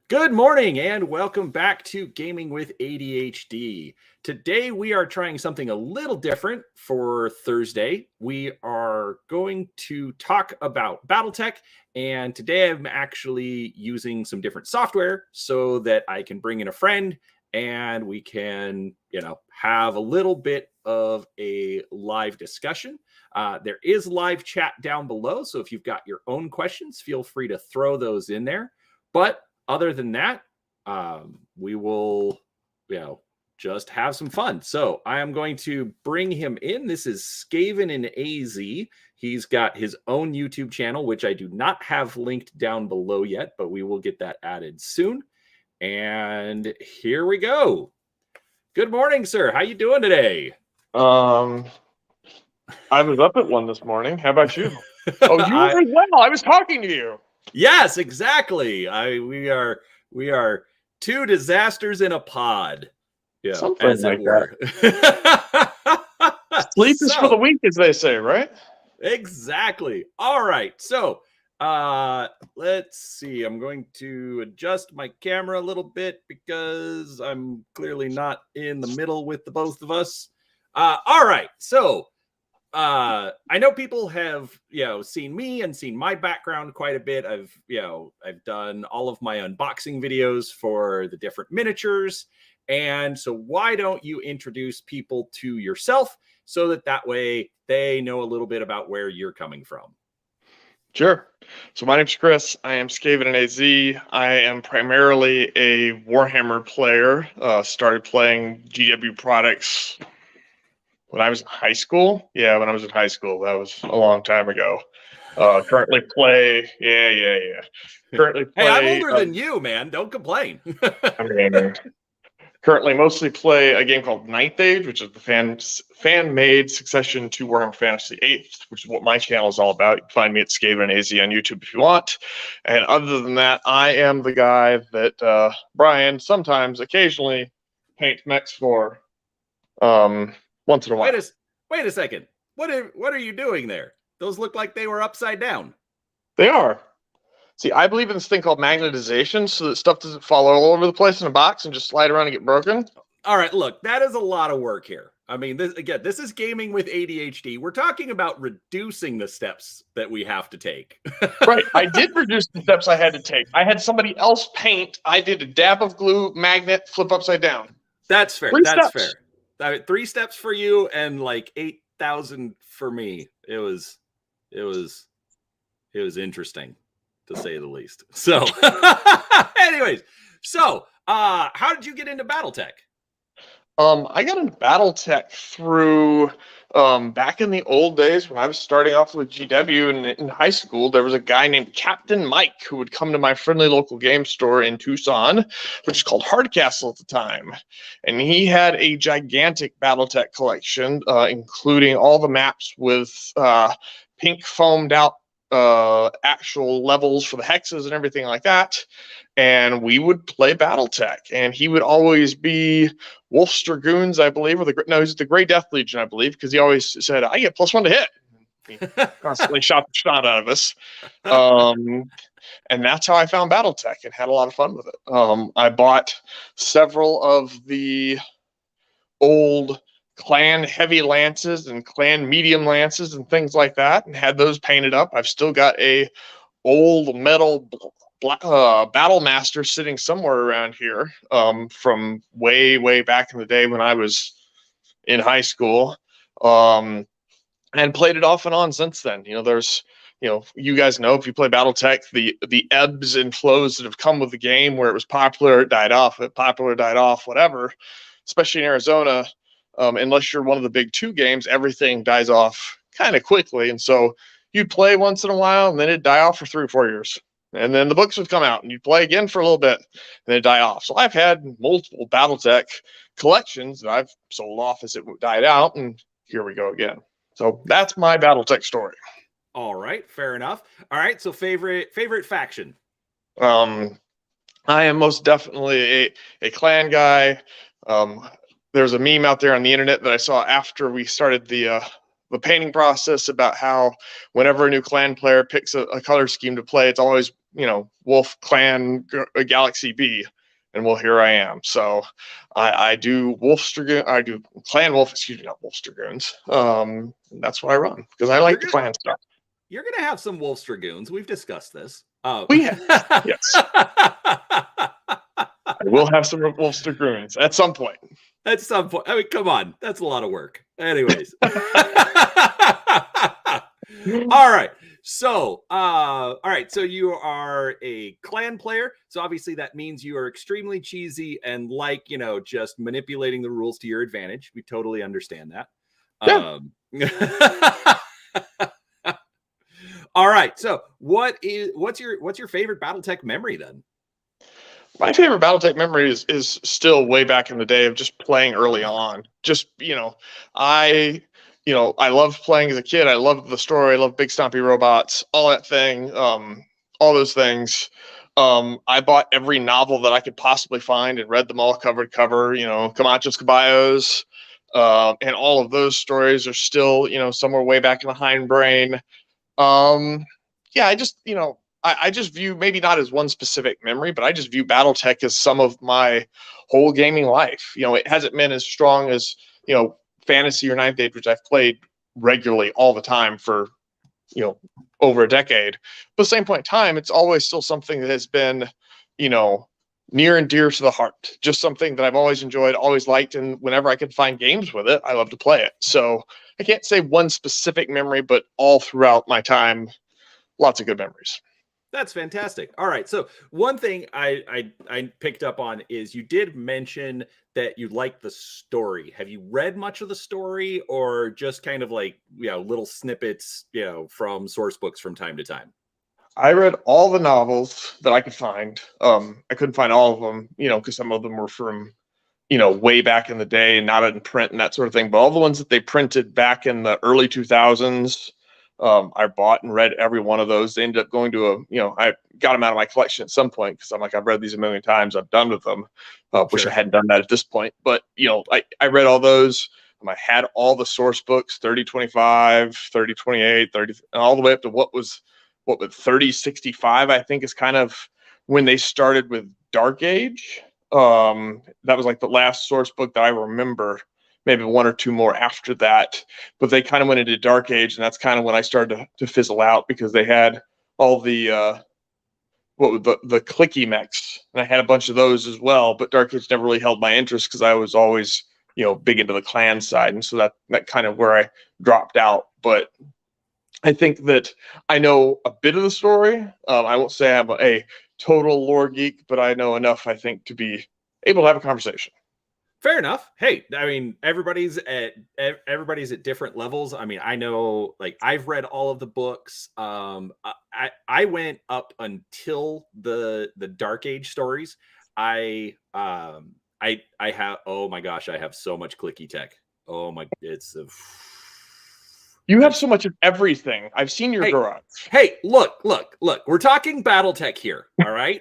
Good morning and welcome back to Gaming with ADHD. Today we are trying something a little different for Thursday. We are going to talk about Battletech, and today I'm actually using some different software so that I can bring in a friend and we can, have a little bit of a live discussion. There is live chat down below, so if you've got your own questions, feel free to throw those in there. But other than that, we will, just have some fun. So I am going to bring him in. This is Skaven in AZ. He's got his own YouTube channel, which I do not have linked down below yet, but we will get that added soon. And here we go. Good morning, sir. How you doing today? I was up at 1 this morning. How about you? Oh, you were well. I was talking to you. Yes, exactly. We are two disasters in a pod. Yeah, something as like that. Sleep is for the weak, as they say, right? Exactly. All right. So, let's see. I'm going to adjust my camera a little bit because I'm clearly not in the middle with the both of us. All right. So, I know people have, seen me and seen my background quite a bit. I've done all of my unboxing videos for the different miniatures. And so why don't you introduce people to yourself so that way they know a little bit about where you're coming from? Sure. So my name's Chris. I am Skaven in AZ. I am primarily a Warhammer player. Started playing GW products when I was in high school. Yeah, when I was in high school. That was a long time ago. Currently play. Yeah. Currently play. Hey, I'm older than you, man. Don't complain. Currently mostly play a game called Ninth Age, which is the fan-made succession to Warhammer Fantasy 8th, which is what my channel is all about. You can find me at Skaven and AZ on YouTube if you want. And other than that, I am the guy that Brian sometimes, occasionally, paints mechs for once in a while. Wait a second. What are you doing there? Those look like they were upside down. They are. See, I believe in this thing called magnetization so that stuff doesn't fall all over the place in a box and just slide around and get broken. All right, look, that is a lot of work here. I mean, this is Gaming with ADHD. We're talking about reducing the steps that we have to take. Right. I did reduce the steps I had to take. I had somebody else paint. I did a dab of glue, magnet, flip upside down. That's fair. That's fair. 3 steps for you and like 8,000 for me. It was interesting, to say the least. So, anyways, how did you get into Battletech? I got into Battletech through back in the old days when I was starting off with GW and in high school. There was a guy named Captain Mike who would come to my friendly local game store in Tucson, which is called Hardcastle at the time. And he had a gigantic Battletech collection, including all the maps with pink foamed out actual levels for the hexes and everything like that. And we would play Battletech, and he would always be Wolf's Dragoons, I believe, he's the Grey Death Legion, I believe, because he always said, I get +1 to hit. He constantly shot the shot out of us. And that's how I found Battletech and had a lot of fun with it. I bought several of the old clan heavy lances and clan medium lances and things like that, and had those painted up. I've still got a old metal Battle Master sitting somewhere around here from way back in the day when I was in high school, and played it off and on since then. There's you guys know, if you play Battletech, the ebbs and flows that have come with the game, where it was popular, it died off, whatever. Especially in Arizona, unless you're one of the big 2 games, everything dies off kind of quickly. And so you'd play once in a while, and then it'd die off for 3 or 4 years. And then the books would come out, and you'd play again for a little bit, and then it'd die off. So I've had multiple Battletech collections that I've sold off as it died out, and here we go again. So that's my Battletech story. All right, fair enough. All right, so favorite faction? I am most definitely a clan guy. There's a meme out there on the internet that I saw after we started the painting process about how whenever a new clan player picks a color scheme to play, it's always Wolf Clan Galaxy B. And well, here I am. So I do I do Clan Wolf, excuse me, not Wolf Dragoons. That's what I run because I like the clan stuff. You're going to have some Wolf Dragoons. We've discussed this. We have, yes. I will have some Wolf Dragoons at some point. At some point. I mean, come on. That's a lot of work. Anyways. All right. So, So you are a clan player. So obviously that means you are extremely cheesy and like, just manipulating the rules to your advantage. We totally understand that. Yeah. All right. So what's your favorite Battletech memory then? My favorite Battletech memory is still way back in the day of just playing early on. Just, I loved playing as a kid. I loved the story. I loved Big Stompy Robots, all that thing, all those things. I bought every novel that I could possibly find and read them all cover to cover, Camachos Caballos, and all of those stories are still, somewhere way back in the hindbrain. I just view, maybe not as one specific memory, but I just view Battletech as some of my whole gaming life. It hasn't been as strong as, Fantasy or Ninth Age, which I've played regularly all the time for, over a decade. But at the same point in time, it's always still something that has been, near and dear to the heart. Just something that I've always enjoyed, always liked, and whenever I can find games with it, I love to play it. So I can't say one specific memory, but all throughout my time, lots of good memories. That's fantastic. All right. So one thing I picked up on is you did mention that you like the story. Have you read much of the story or just kind of like, little snippets, from source books from time to time? I read all the novels that I could find. I couldn't find all of them, because some of them were from, way back in the day and not in print and that sort of thing. But all the ones that they printed back in the early 2000s, I bought and read every one of those. They ended up going to I got them out of my collection at some point because I'm like, I've read these a million times. I'm done with them. Wish I hadn't done that at this point. But, I read all those. I had all the source books, 3025, 3028, 30, all the way up to what with 3065, I think is kind of when they started with Dark Age. That was like the last source book that I remember. Maybe one or two more after that, but they kind of went into Dark Age, and that's kind of when I started to fizzle out because they had all the the clicky mechs, and I had a bunch of those as well. But Dark Age never really held my interest because I was always big into the clan side, and so that kind of where I dropped out. But I think that I know a bit of the story. I won't say I'm a total lore geek, but I know enough, I think, to be able to have a conversation. Fair enough. Hey, I mean, everybody's at different levels. I mean, I know, like, I've read all of the books. I went up until the Dark Age stories. I have, oh my gosh, I have so much clicky tech. Oh my, you have so much of everything. I've seen your garage. Hey, look. We're talking Battletech here, all right?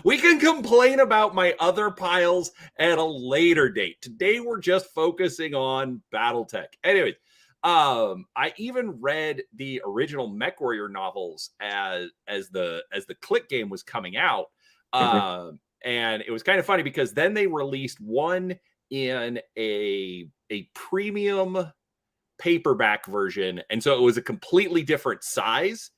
We can complain about my other piles at a later date. Today, we're just focusing on Battletech. Anyways, I even read the original Mechwarrior novels as the Click game was coming out. And it was kind of funny because then they released one in a premium paperback version, and so it was a completely different size,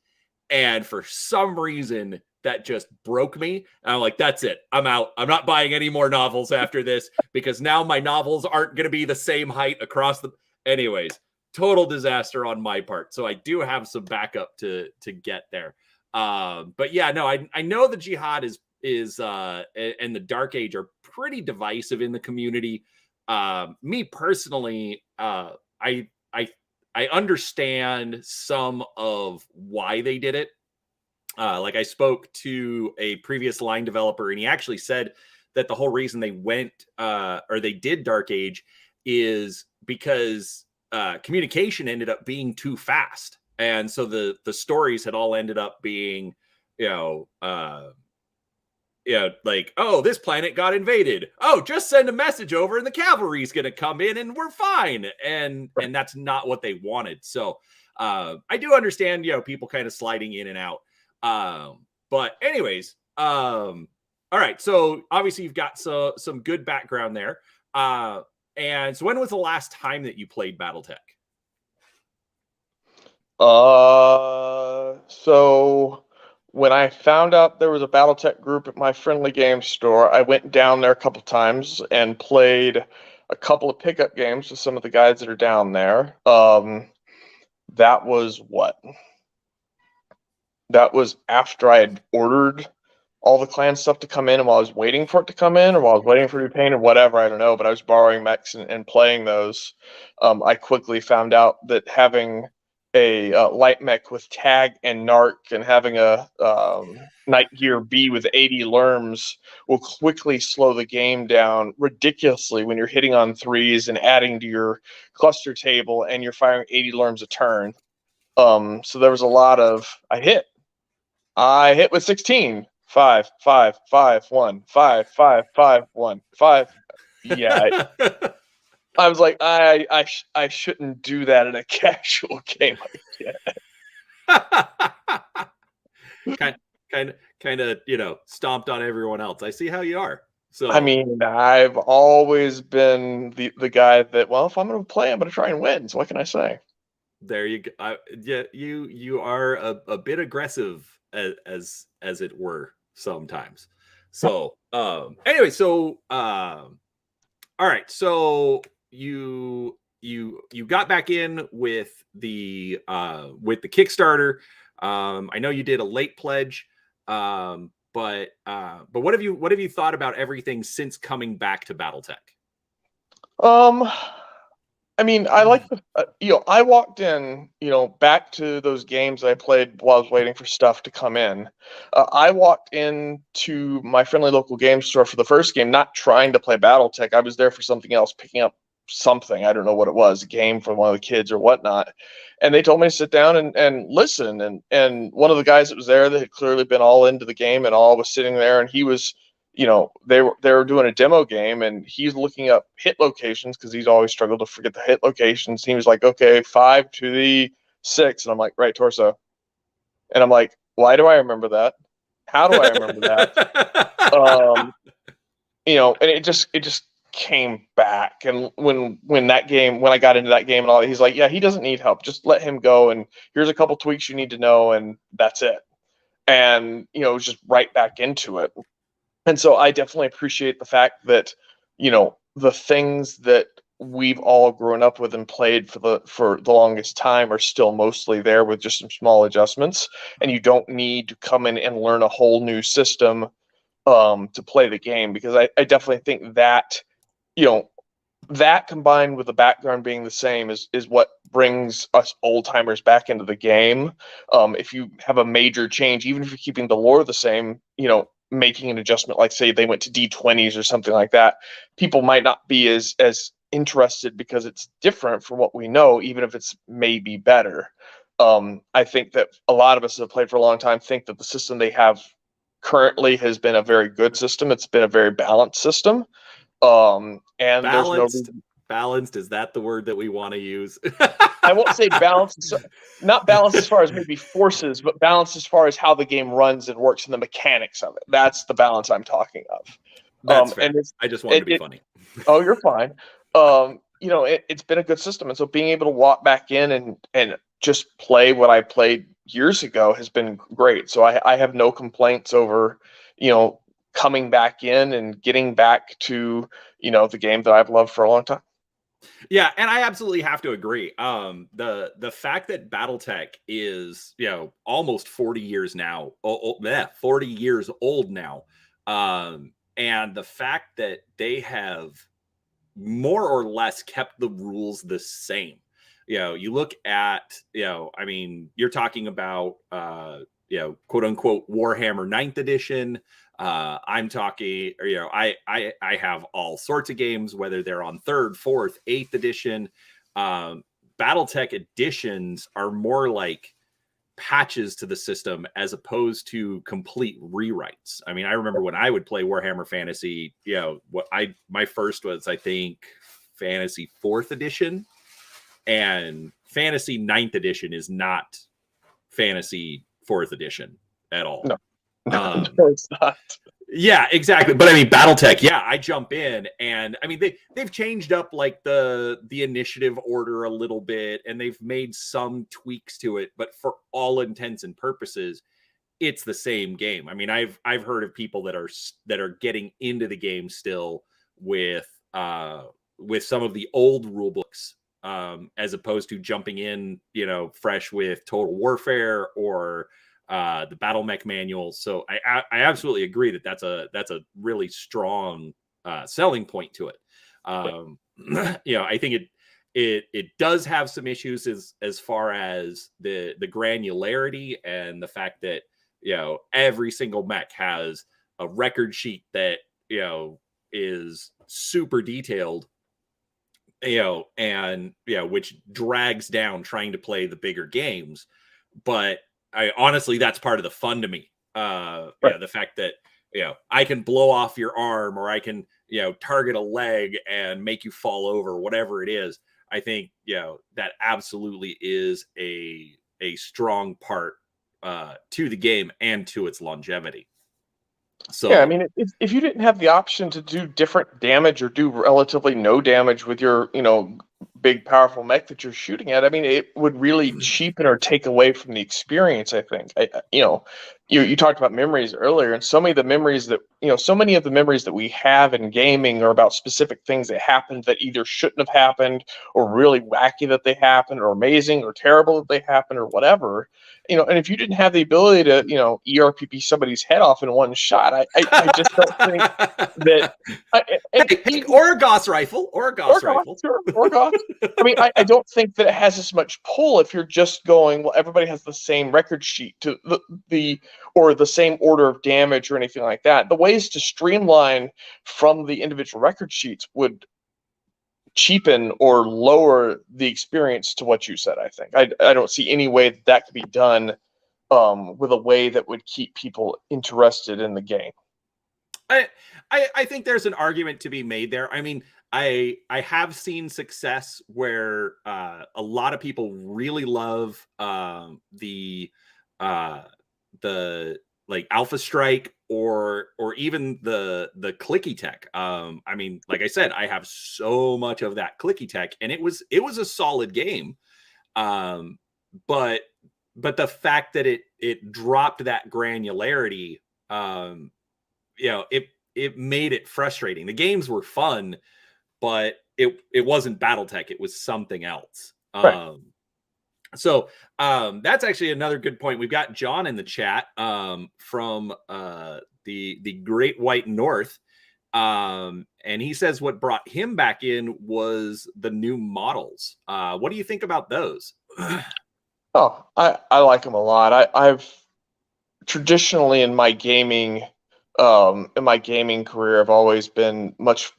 and for some reason that just broke me, and I'm like, that's it, I'm out. I'm not buying any more novels after this because now my novels aren't going to be the same height across the... Anyways, total disaster on my part. So I do have some backup to get there. But yeah, no, I know the Jihad is and the Dark Age are pretty divisive in the community. Me personally, I understand some of why they did it. Like, I spoke to a previous line developer, and he actually said that the whole reason they went or they did Dark Age is because communication ended up being too fast, and so the stories had all ended up being, like, oh, this planet got invaded. Oh, just send a message over and the cavalry's going to come in and we're fine. And that's not what they wanted. So I do understand, people kind of sliding in and out. But anyways, all right. So obviously you've got some good background there. And so when was the last time that you played Battletech? So when I found out there was a Battletech group at my friendly game store, I went down there a couple times and played a couple of pickup games with some of the guys that are down there. That was what? That was after I had ordered all the clan stuff to come in, and while I was waiting for it to come in, or while I was waiting for it to be painted, whatever, I don't know, but I was borrowing mechs and playing those. I quickly found out that having a light mech with tag and narc and having a night gear B with 80 lerms will quickly slow the game down ridiculously when you're hitting on threes and adding to your cluster table and you're firing 80 lerms a turn. So there was a lot of I hit with 16. 5, 5, 5, 1, 5, 5, 5, 1, 5. Yeah, I was like, I shouldn't do that in a casual game like that. kind of, stomped on everyone else. I see how you are. So I mean, I've always been the guy that, well, if I'm going to play, I'm going to try and win. So what can I say? There you go. You are a bit aggressive as it were sometimes. So anyway, so all right, so you got back in with the Kickstarter. I know you did a late pledge, but what have you thought about everything since coming back to Battletech? I mean, I like the, I walked in, back to those games I played while I was waiting for stuff to come in. I walked into my friendly local game store for the first game, not trying to play Battletech. I was there for something else, picking up something. I don't know what it was, a game from one of the kids or whatnot. And they told me to sit down and listen. And one of the guys that was there that had clearly been all into the game and all was sitting there, and he was, they were doing a demo game, and he's looking up hit locations because he's always struggled to forget the hit locations. And he was like, okay, 5 to the 6. And I'm like, right torso. And I'm like, why do I remember that? How do I remember that? And it just came back. And when I got into that game and all, he's like, yeah, he doesn't need help. Just let him go. And here's a couple tweaks you need to know. And that's it. And, it was just right back into it. And so I definitely appreciate the fact that, the things that we've all grown up with and played for the longest time are still mostly there with just some small adjustments. And you don't need to come in and learn a whole new system to play the game, because I definitely think that, that combined with the background being the same is what brings us old timers back into the game. If you have a major change, even if you're keeping the lore the same, making an adjustment, like say they went to D20s or something like that, people might not be as interested because it's different from what we know, even if it's maybe better. I think that a lot of us that have played for a long time think that the system they have currently has been a very good system. It's been a very balanced system. And balanced, balanced, is that the word that we want to use? I won't say balanced, not balanced as far as maybe forces, but balanced as far as how the game runs and works and the mechanics of it. That's the balance I'm talking of. That's fair. And I just wanted to be funny. Oh, you're fine. It's been a good system. And so being able to walk back in and just play what I played years ago has been great. So I have no complaints over, coming back in and getting back to, the game that I've loved for a long time. Yeah, and I absolutely have to agree. The fact that Battletech is, almost 40 years now, 40 years old now, and the fact that they have more or less kept the rules the same. You look at, I mean, you're talking about, quote unquote Warhammer 9th edition. I'm talking, I have all sorts of games, whether they're on 3rd, 4th, 8th edition. Battletech editions are more like patches to the system as opposed to complete rewrites. I mean, I remember when I would play Warhammer Fantasy, my first was, I think, Fantasy 4th edition. And Fantasy 9th edition is not Fantasy 4th edition at all. No, no, it's not. Yeah, exactly. But I mean, Battletech, yeah, I jump in, and I mean they've changed up like the initiative order a little bit, and they've made some tweaks to it, but for all intents and purposes, it's the same game. I mean, I've heard of people that are getting into the game still with some of the old rule books, as opposed to jumping in, fresh with Total Warfare or the Battle Mech manual. So I absolutely agree that that's a really strong selling point to it. I think it does have some issues as far as the granularity and the fact that every single mech has a record sheet that is super detailed, and which drags down trying to play the bigger games. But honestly, that's part of the fun to me. The fact that I can blow off your arm, or I can target a leg and make you fall over, whatever it is. I think that absolutely is a strong part to the game and to its longevity. So yeah, I mean, if you didn't have the option to do different damage or do relatively no damage with your big powerful mech that you're shooting at, I mean, it would really cheapen or take away from the experience. I think you talked about memories earlier, and so many of the memories that we have in gaming are about specific things that happened that either shouldn't have happened, or really wacky that they happened, or amazing or terrible that they happened, or whatever. And if you didn't have the ability to ERPP somebody's head off in one shot, I just don't think that or a Gauss rifle, Sure, or Gauss. I mean, I don't think that it has as much pull if you're just going, well, everybody has the same record sheet to or the same order of damage or anything like that. The ways to streamline from the individual record sheets would cheapen or lower the experience to what you said. I think I don't see any way that could be done with a way that would keep people interested in the game. I think there's an argument to be made there. I mean, I have seen success where a lot of people really love the like Alpha Strike or even the clicky tech. I mean, like I said, I have so much of that clicky tech, and it was a solid game. But the fact that it dropped that granularity, it made it frustrating. The games were fun, but it wasn't Battletech. It was something else. Right. So that's actually another good point. We've got John in the chat from the Great White North. And he says what brought him back in was the new models. What do you think about those? Oh, I like them a lot. I've traditionally in my gaming career, I've always been much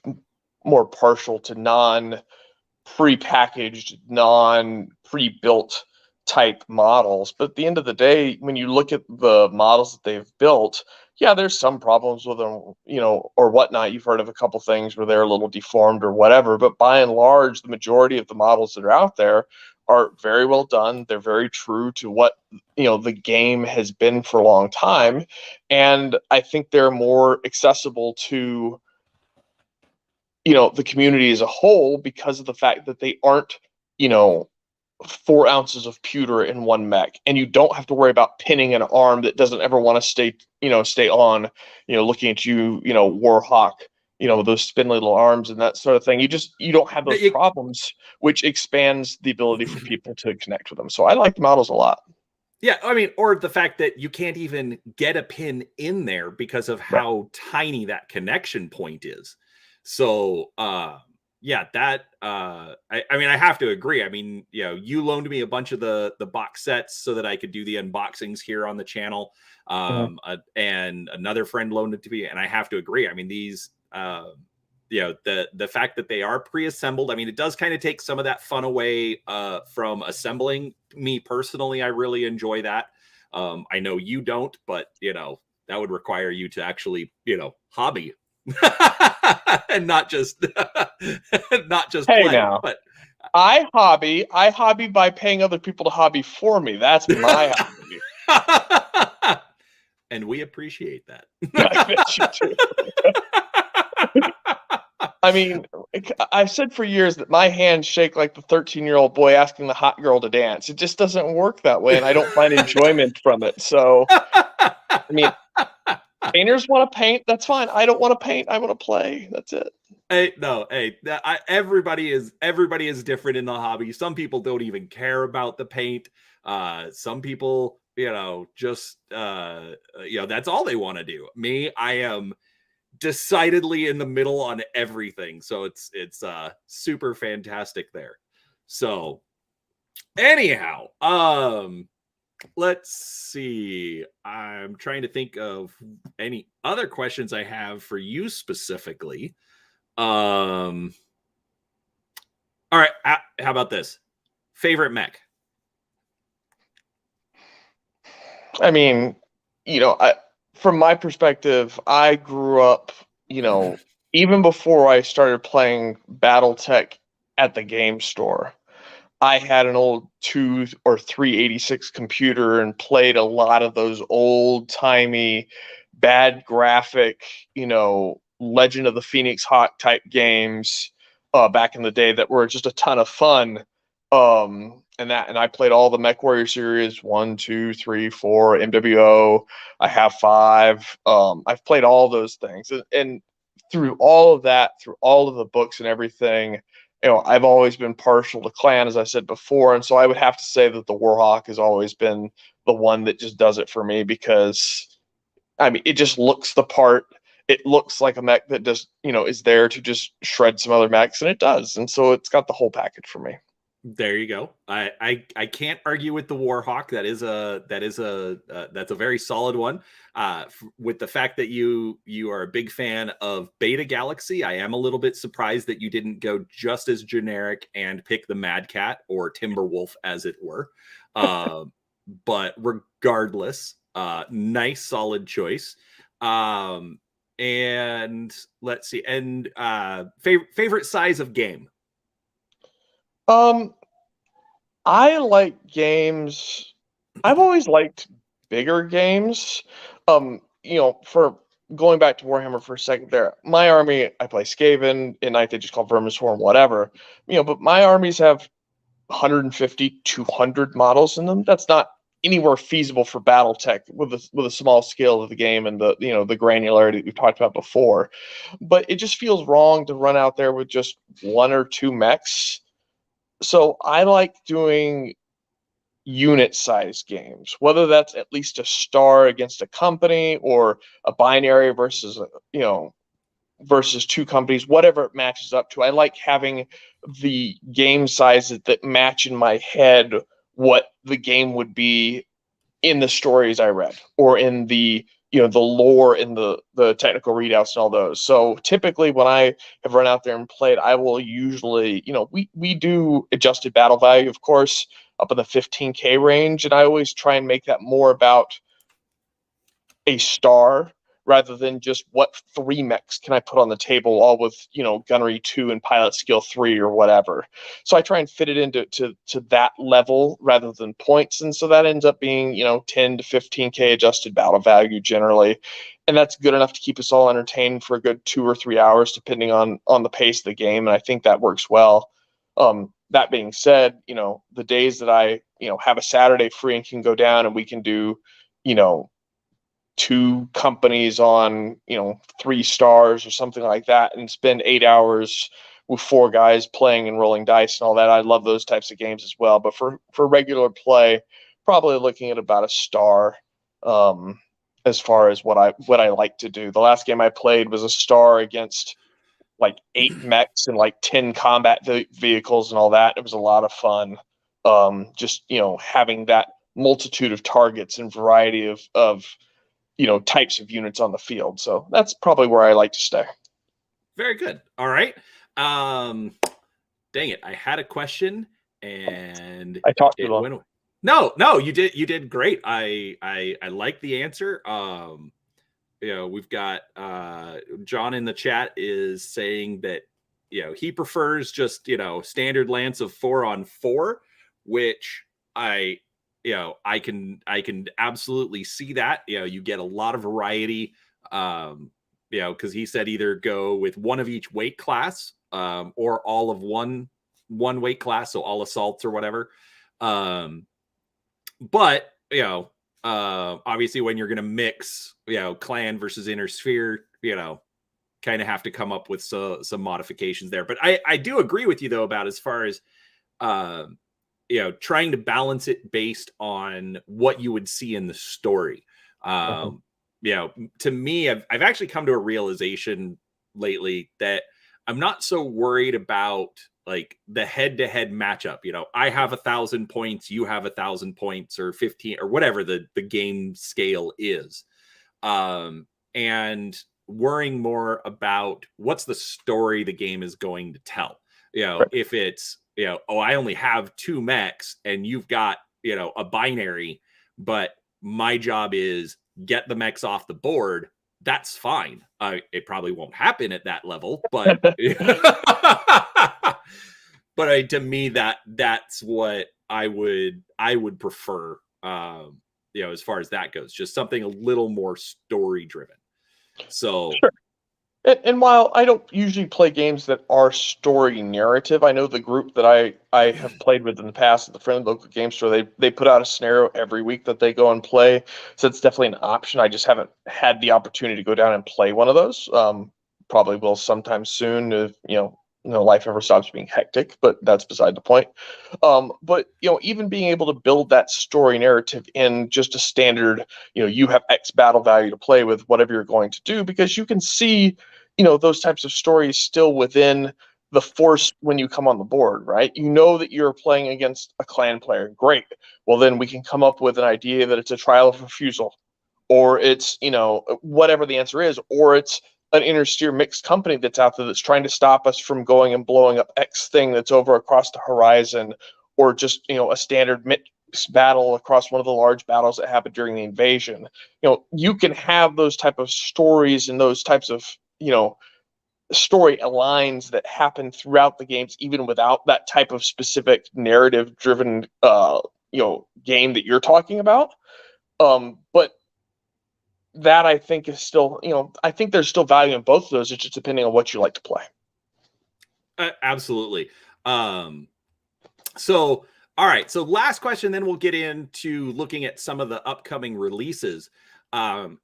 more partial to non-prepackaged, non-pre-built type models. But at the end of the day, when you look at the models that they've built, yeah, there's some problems with them, or whatnot. You've heard of a couple things where they're a little deformed or whatever. But by and large, the majority of the models that are out there are very well done. They're very true to what the game has been for a long time, and I think they're more accessible to the community as a whole because of the fact that they aren't 4 ounces of pewter in one mech, and you don't have to worry about pinning an arm that doesn't ever want to stay on, looking at you, Warhawk, those spindly little arms and that sort of thing. You don't have those problems, which expands the ability for people to connect with them. So I like the models a lot. Yeah, I mean, or the fact that you can't even get a pin in there because of how tiny that connection point is. So, yeah, that I mean, I have to agree. I mean, you loaned me a bunch of the box sets so that I could do the unboxings here on the channel. And another friend loaned it to me, and I have to agree. I mean, these the fact that they are pre-assembled, I mean, it does kind of take some of that fun away from assembling. Me personally, I really enjoy that. I know you don't, but that would require you to actually hobby and not just hey play. now. But I hobby by paying other people to hobby for me. That's my hobby. And we appreciate that. I bet you do. I mean, I've said for years that my hands shake like the 13-year-old boy asking the hot girl to dance. It just doesn't work that way, and I don't find enjoyment from it. So, I mean, painters want to paint. That's fine. I don't want to paint. I want to play. That's it. Everybody is different in the hobby. Some people don't even care about the paint. Some people, just that's all they want to do. Me, I am decidedly in the middle on everything, so it's super fantastic there. So anyhow, let's see, I'm trying to think of any other questions I have for you specifically. All right, how about this? Favorite mech? I mean, from my perspective, I grew up, even before I started playing Battletech at the game store, I had an old 2 or 386 computer and played a lot of those old timey, bad graphic, Legend of the Phoenix Hawk type games back in the day that were just a ton of fun. And I played all the Mechwarrior series 1, 2, 3, 4, MWO. I have 5. I've played all those things, and through all of that, through all of the books and everything, I've always been partial to Clan, as I said before, and so I would have to say that the Warhawk has always been the one that just does it for me, because I mean, it just looks the part. It looks like a mech that just is there to just shred some other mechs, and it does, and so it's got the whole package for me. There you go. I can't argue with the Warhawk. That's a very solid one. With the fact that you are a big fan of Beta Galaxy, I am a little bit surprised that you didn't go just as generic and pick the Mad Cat or Timberwolf, as it were. But regardless, nice solid choice. And let's see. And favorite size of game? I like games. I've always liked bigger games. For going back to Warhammer for a second there, my army, I play Skaven, in Night they just call Vermiswarm, whatever. But my armies have 150, 200 models in them. That's not anywhere feasible for Battletech with a small scale of the game and the the granularity that we've talked about before. But it just feels wrong to run out there with just 1 or 2 mechs. So I like doing unit size games, whether that's at least a star against a company or a binary versus versus 2 companies, whatever it matches up to. I like having the game sizes that match in my head what the game would be in the stories I read, or in the the lore, in the technical readouts and all those. So typically when I have run out there and played, I will usually, we do adjusted battle value, of course, up in the 15K range, and I always try and make that more about a star rather than just what 3 mechs can I put on the table, all with gunnery 2 and pilot skill 3 or whatever. So I try and fit it into to that level rather than points, and so that ends up being 10 to 15K adjusted battle value generally, and that's good enough to keep us all entertained for a good 2 or 3 hours depending on the pace of the game, and I think that works well. That being said, the days that I have a Saturday free and can go down and we can do 2 companies on 3 stars or something like that and spend 8 hours with 4 guys playing and rolling dice and all that, I love those types of games as well. But for regular play, probably looking at about a star, as far as what I like to do. The last game I played was a star against like 8 mechs and like 10 combat vehicles and all that. It was a lot of fun, just having that multitude of targets and variety of types of units on the field. So that's probably where I like to stay. Very good. All right. Dang it. I had a question and I talked it too long. went away. No, you did great. I like the answer. We've got John in the chat is saying that he prefers just, standard lance of 4-on-4, which I can absolutely see that. You get a lot of variety, because he said either go with one of each weight class, or all of one weight class, so all assaults or whatever. But obviously when you're going to mix, clan versus inner sphere, kind of have to come up with some modifications there. But I do agree with you though about as far as trying to balance it based on what you would see in the story. To me, I've actually come to a realization lately that I'm not so worried about like the head-to-head matchup. I have 1,000 points, you have 1,000 points, or 15, or whatever the game scale is. And worrying more about what's the story the game is going to tell. Right. If it's, I only have 2 mechs and you've got, a binary, but my job is get the mechs off the board. That's fine. It probably won't happen at that level, but but to me, that's what I would prefer. As far as that goes, just something a little more story driven. So. Sure. And while I don't usually play games that are story narrative, I know the group that I have played with in the past at the friendly local game store, they put out a scenario every week that they go and play. So it's definitely an option. I just haven't had the opportunity to go down and play one of those. Probably will sometime soon if, life ever stops being hectic, but that's beside the point. But even being able to build that story narrative in just a standard, you have X battle value to play with whatever you're going to do, because you can see, those types of stories still within the force when you come on the board, right? That you're playing against a clan player. Great. Well, then we can come up with an idea that it's a trial of refusal, or it's, whatever the answer is, or it's an intersteer mixed company that's out there that's trying to stop us from going and blowing up X thing that's over across the horizon, or just, a standard mixed battle across one of the large battles that happened during the invasion. You can have those type of stories and those types of, story lines that happen throughout the games, even without that type of specific narrative driven, game that you're talking about. But that I think is still, I think there's still value in both of those. It's just depending on what you like to play. Absolutely. So, all right. So last question, then we'll get into looking at some of the upcoming releases.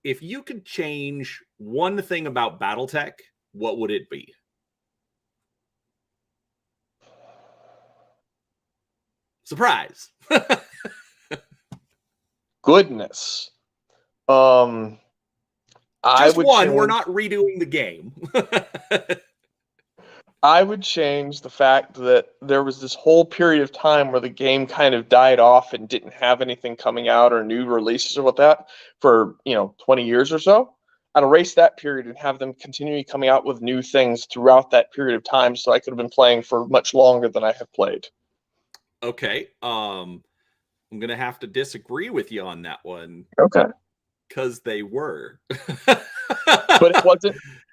If you could change one thing about Battletech, what would it be? Surprise. Goodness. Just one. We're not redoing the game. I would change the fact that there was this whole period of time where the game kind of died off and didn't have anything coming out or new releases or what that for 20 years or so. I'd erase that period and have them continually coming out with new things throughout that period of time, so I could have been playing for much longer than I have played. Okay. I'm gonna have to disagree with you on that one. Okay. Because they were. But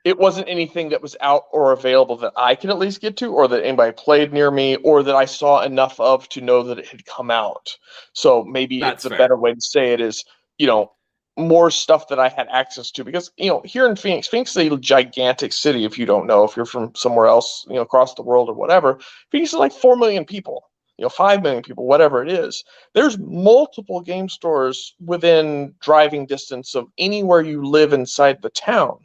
it wasn't anything that was out or available that I could at least get to, or that anybody played near me, or that I saw enough of to know that it had come out. So maybe That's it's a fair. better way to say it is, more stuff that I had access to, because, here in Phoenix is a gigantic city. If you don't know, if you're from somewhere else, across the world or whatever, Phoenix is like 4 million people, 5 million people, whatever it is. There's multiple game stores within driving distance of anywhere you live inside the town.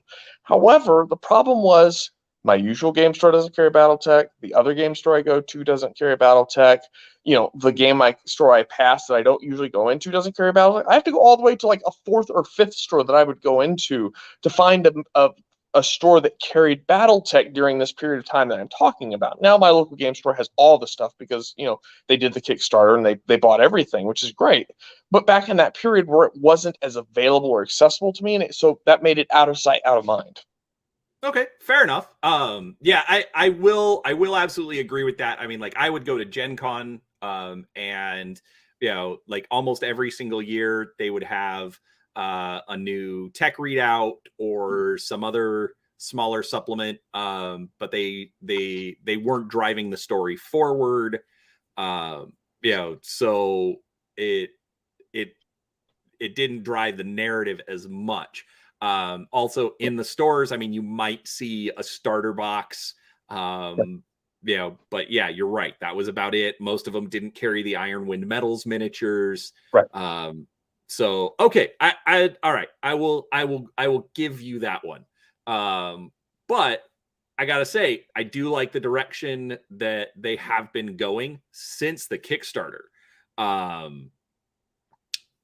However, the problem was my usual game store doesn't carry Battletech. The other game store I go to doesn't carry Battletech. The game store I pass that I don't usually go into doesn't carry Battletech. I have to go all the way to like a 4th or 5th store that I would go into to find a store that carried Battletech during this period of time that I'm talking about. Now my local game store has all the stuff because, they did the Kickstarter and they bought everything, which is great. But back in that period where it wasn't as available or accessible to me, and so that made it out of sight, out of mind. Okay, fair enough. Yeah, I will absolutely agree with that. I mean, like I would go to Gen Con, and like almost every single year they would have a new tech readout or some other smaller supplement, but they weren't driving the story forward. So it didn't drive the narrative as much. Also in the stores, I mean, you might see a starter box, but yeah, you're right. That was about it. Most of them didn't carry the Iron Wind Metals miniatures. Right. So okay, all right. I will give you that one. But I gotta say, I do like the direction that they have been going since the Kickstarter.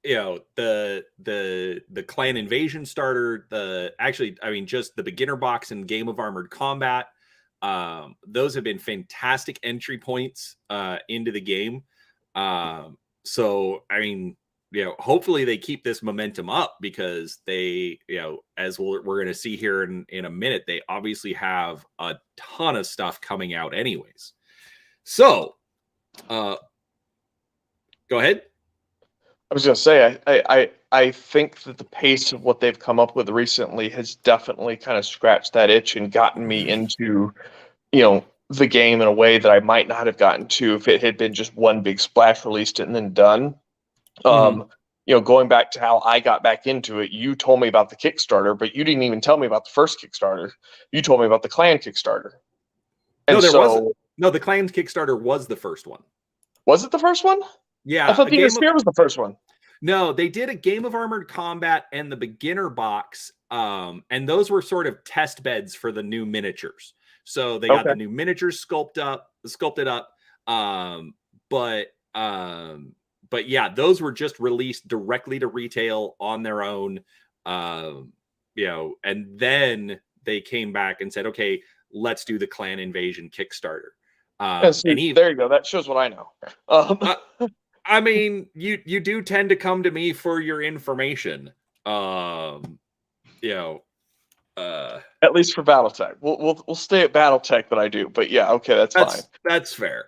The clan invasion starter, just the beginner box and Game of Armored Combat. Those have been fantastic entry points into the game. So I mean, hopefully they keep this momentum up, because they, as we're going to see here in a minute, they obviously have a ton of stuff coming out anyways. So go ahead. I was going to say, I think that the pace of what they've come up with recently has definitely kind of scratched that itch and gotten me into, the game in a way that I might not have gotten to if it had been just one big splash, released it and then done. Going back to how I got back into it, you told me about the Kickstarter, but you didn't even tell me about the first Kickstarter. You told me about the Clan Kickstarter. And wasn't. No, the Clan Kickstarter was the first one. Was it the first one? Yeah. I thought the Sphere was the first one. No, they did a Game of Armored Combat and the beginner box, and those were sort of test beds for the new miniatures. So they got the new miniatures sculpted up. But yeah, those were just released directly to retail on their own, and then they came back and said, okay, let's do the Clan Invasion Kickstarter. There you go. That shows what I know. I mean, you do tend to come to me for your information. At least for Battletech. We'll stay at Battletech that I do. But yeah, okay, that's fine. That's fair.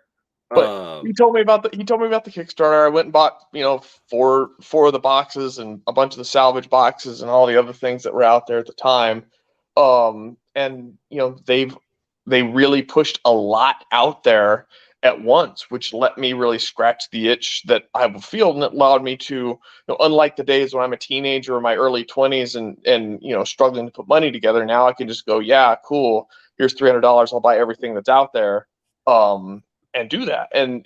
But he told me about the Kickstarter. I went and bought, four of the boxes and a bunch of the salvage boxes and all the other things that were out there at the time. And they really pushed a lot out there at once, which let me really scratch the itch that I have a feel, and it allowed me to, unlike the days when I'm a teenager or in my early 20s and struggling to put money together, now I can just go, yeah, cool, here's $300, I'll buy everything that's out there, and do that, and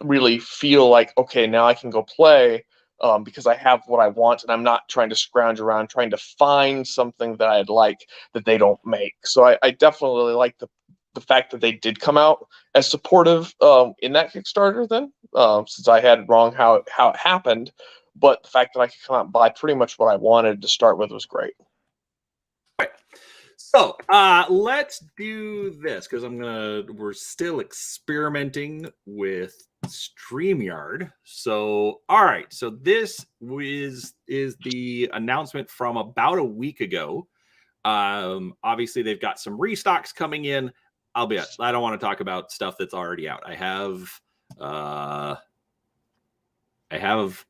really feel like, okay, now I can go play, because I have what I want, and I'm not trying to scrounge around trying to find something that I'd like that they don't make. So I definitely really like the fact that they did come out as supportive in that Kickstarter then, since I had it wrong how it happened, but the fact that I could come out and buy pretty much what I wanted to start with was great. Right. So let's do this, because we're still experimenting with StreamYard. So all right, so this is the announcement from about a week ago. Obviously they've got some restocks coming in. I don't want to talk about stuff that's already out. I have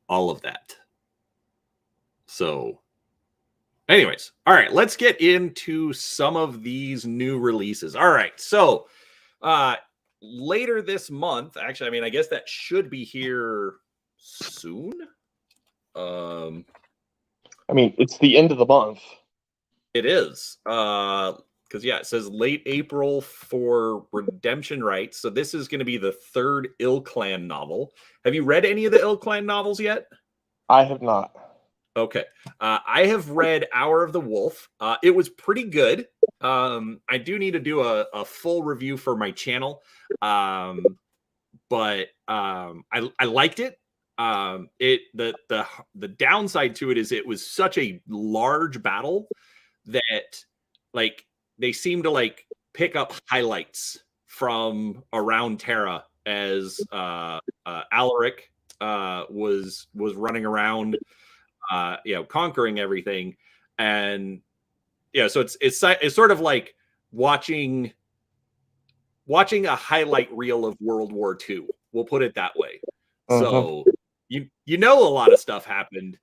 all of that. So anyways, all right, let's get into some of these new releases. All right, so later this month, actually, I mean, I guess that should be here soon. I mean, it's the end of the month. It is. Because yeah, it says late April for redemption rights. So this is going to be the third Ill-Clan novel. Have you read any of the Ill-Clan novels yet? I have not. Okay. I have read Hour of the Wolf. It was pretty good. I do need to do a full review for my channel. But I liked it. The downside to it is it was such a large battle that they seem to pick up highlights from around Terra as Alaric was running around, conquering everything, and so it's sort of like watching a highlight reel of World War II. We'll put it that way. So a lot of stuff happened.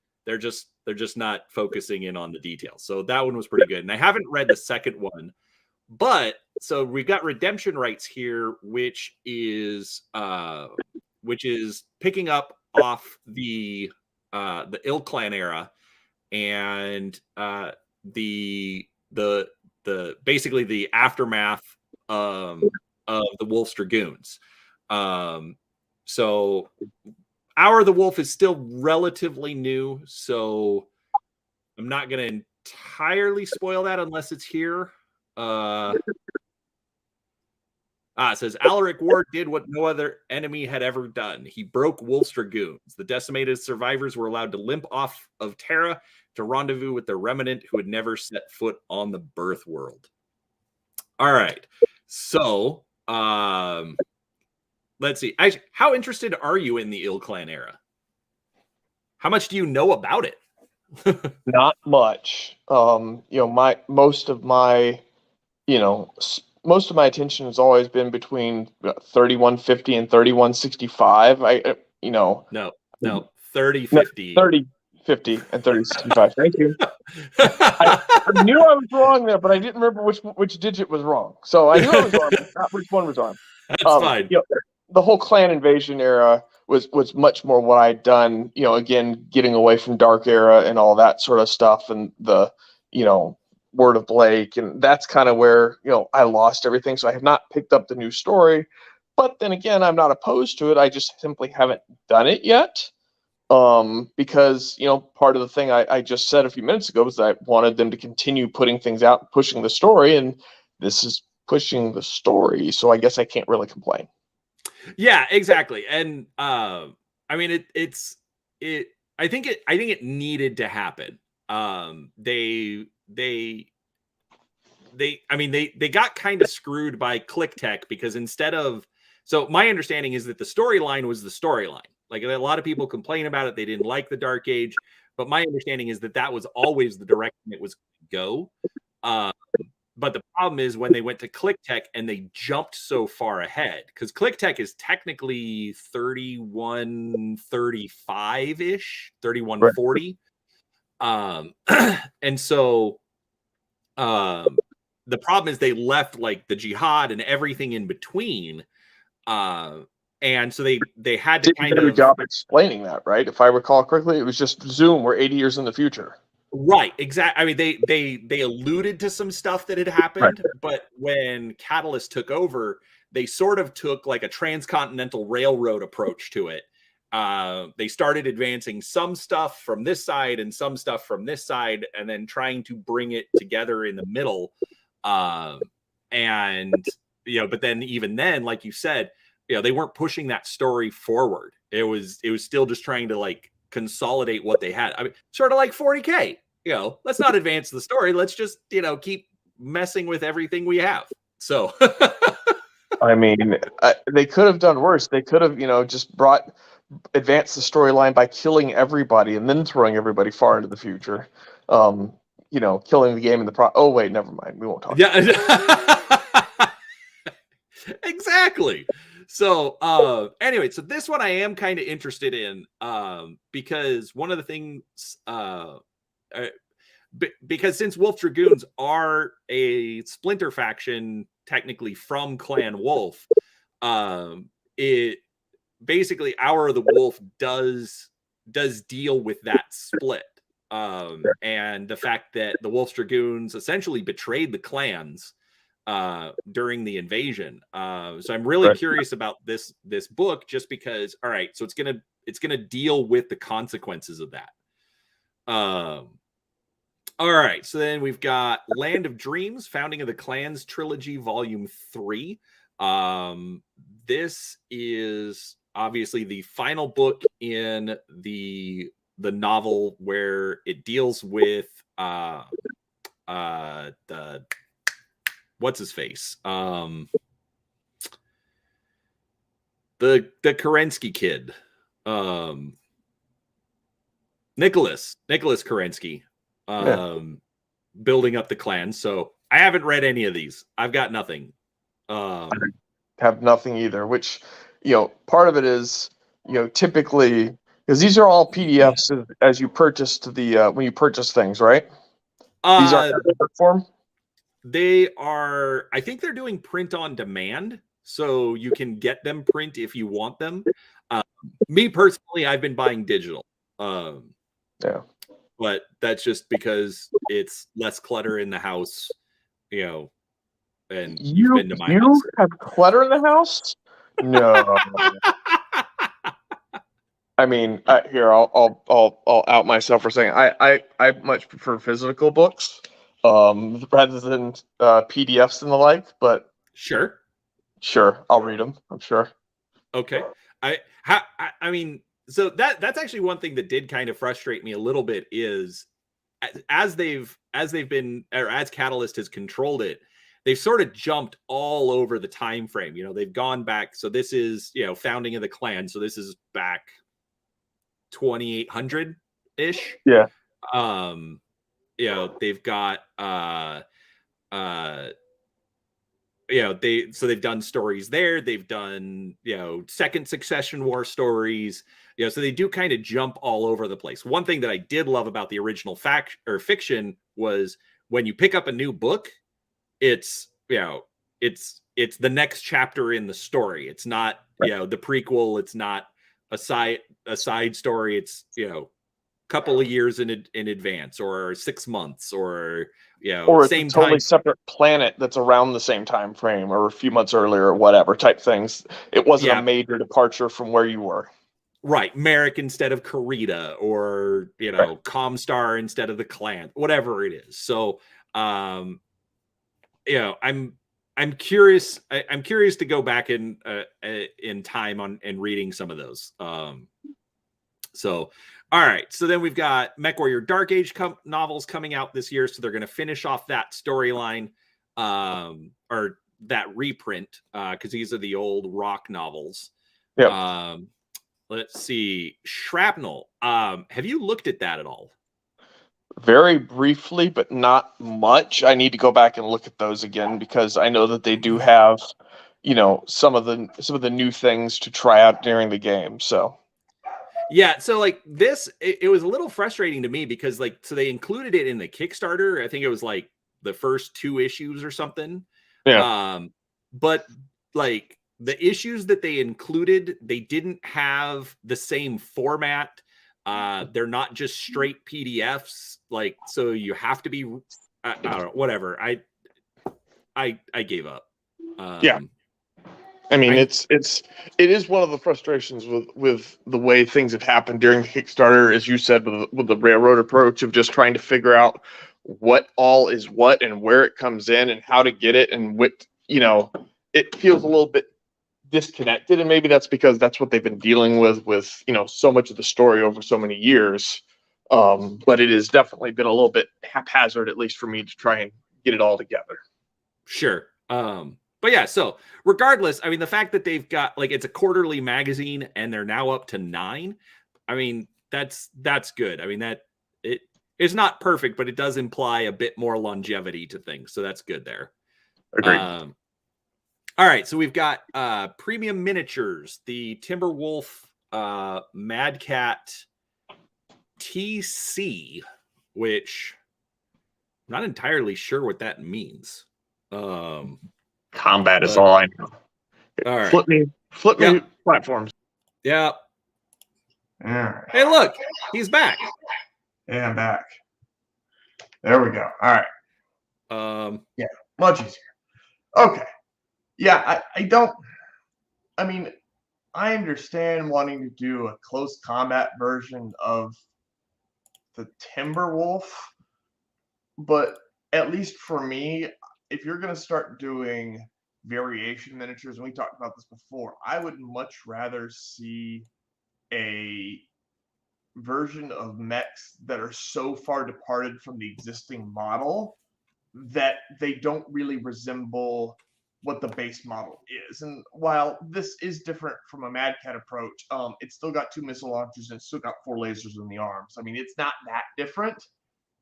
They're just not focusing in on the details. So that one was pretty good. And I haven't read the second one, but so we've got Redemption Rights here, which is picking up off the Ill Clan era, and the basically the aftermath of the Wolf's Dragoons. So Hour of the Wolf is still relatively new, so I'm not going to entirely spoil that unless it's here. It says Alaric Ward did what no other enemy had ever done. He broke Wolf's Dragoons. The decimated survivors were allowed to limp off of Terra to rendezvous with their remnant who had never set foot on the birth world. All right. So, let's see. How interested are you in the Ill Clan era? How much do you know about it? Not much. Most of my attention has always been between 3150 and 3165. No, 3050. 3050 and 3065. Thank you. I knew I was wrong there, but I didn't remember which digit was wrong. So I knew I was wrong, but not which one was wrong. That's fine. The whole clan invasion era was much more what I'd done, again, getting away from Dark Era and all that sort of stuff, and the, Word of Blake, and that's kind of where, I lost everything. So I have not picked up the new story, but then again, I'm not opposed to it. I just simply haven't done it yet. Because, part of the thing I just said a few minutes ago was that I wanted them to continue putting things out, pushing the story, and this is pushing the story. So I guess I can't really complain. Yeah, exactly. And I mean, I think it needed to happen. They got kind of screwed by Click-Tech, because so my understanding is that the storyline was the storyline. Like, a lot of people complain about it. They didn't like the Dark Age, but my understanding is that was always the direction it was going to go. But the problem is when they went to Click-Tech and they jumped so far ahead, because Click-Tech is technically 3135-ish, 3140. Right. And so the problem is they left like the Jihad and everything in between. And so they had to kind of do a job explaining that, right? If I recall correctly, it was just Zoom. We're 80 years in the future. Right, exactly. I mean, they alluded to some stuff that had happened, right. But when Catalyst took over, they sort of took like a transcontinental railroad approach to it. They started advancing some stuff from this side and some stuff from this side, and then trying to bring it together in the middle. But then even then, like you said, they weren't pushing that story forward. It was still just trying to like consolidate what they had. I mean, sort of like 40K. Let's not advance the story. Let's just keep messing with everything we have. So, I mean, they could have done worse. They could have, just advanced the storyline by killing everybody and then throwing everybody far into the future. Killing the game in the oh wait, never mind. We won't talk. Yeah, exactly. So anyway, so this one I am kind of interested in, because one of the things, because since Wolf Dragoons are a splinter faction technically from Clan Wolf, it basically Hour of the Wolf does deal with that split, and the fact that the Wolf Dragoons essentially betrayed the clans during the invasion. So I'm really curious about this book, just because, all right, so it's gonna deal with the consequences of that. All right, so then we've got Land of Dreams, Founding of the Clans Trilogy, Volume 3. This is obviously the final book in the novel, where it deals with the what's his face, the Kerensky kid, Nicholas Kerensky, building up the clan. So I haven't read any of these. I've got nothing. I have nothing either, which, part of it is, typically, Because these are all PDFs as you purchase when you purchase things, right? These are different form. They are. I think they're doing print on demand, so you can get them print if you want them. Me personally, I've been buying digital. Yeah, but that's just because it's less clutter in the house, And you've been to my house. You have clutter in the house? No. I mean, here I'll out myself for saying I much prefer physical books, rather than PDFs and the like. But sure, I'll read them. I'm sure. Okay, I mean, so that's actually one thing that did kind of frustrate me a little bit is as they've been, or as Catalyst has controlled it, they've sort of jumped all over the time frame. They've gone back. So this is founding of the clan. So this is back 2800 ish. Yeah. They've got they've done stories there. They've done second succession war stories. So they do kind of jump all over the place. One thing that I did love about the original fiction was when you pick up a new book, it's it's the next chapter in the story. It's not the prequel. It's not a side story. It's couple of years in advance, or 6 months, or or same it's a totally time. separate planet that's around the same time frame, or a few months earlier, or whatever type things. It wasn't a major departure from where you were. Right, Merrick instead of Karita, or Right. Comstar instead of the clan, whatever it is. So I'm curious. I'm curious to go back in time on and reading some of those. So, all right. So then we've got Mechwarrior Dark Age novels coming out this year. So they're going to finish off that storyline, or that reprint, because these are the old Rock novels. Yeah. Let's see. Shrapnel. Have you looked at that at all? Very briefly, but not much. I need to go back and look at those again, because I know that they do have, some of the new things to try out during the game. So yeah, so like this, it was a little frustrating to me because so they included it in the Kickstarter. I think it was like the first 2 issues or something. Yeah. But like the issues that they included, they didn't have the same format. They're not just straight PDFs. So you have to be, I don't know, whatever. I gave up. Yeah. I mean, it is one of the frustrations with the way things have happened during the Kickstarter, as you said, with the railroad approach of just trying to figure out what all is what and where it comes in and how to get it, and it feels a little bit disconnected, and maybe that's because that's what they've been dealing with so much of the story over so many years. But it has definitely been a little bit haphazard, at least for me, to try and get it all together. Sure. But yeah, so regardless, I mean, the fact that they've got it's a quarterly magazine and they're now up to 9, I mean, that's good. I mean, that it is not perfect, but it does imply a bit more longevity to things. So that's good there. Agreed. All right, so we've got premium miniatures, the Timberwolf Mad Cat TC, which I'm not entirely sure what that means. Combat is all I know. All right. Flip me platforms. Yeah. All right. Hey, look, he's back. Yeah, I'm back. There we go. All right. Yeah, much easier. Okay. Yeah, I understand wanting to do a close combat version of the Timberwolf, but at least for me, if you're going to start doing variation miniatures, and we talked about this before, I would much rather see a version of mechs that are so far departed from the existing model that they don't really resemble what the base model is. And while this is different from a Mad Cat approach, it's still got 2 missile launchers and it's still got 4 lasers in the arms. I mean, it's not that different.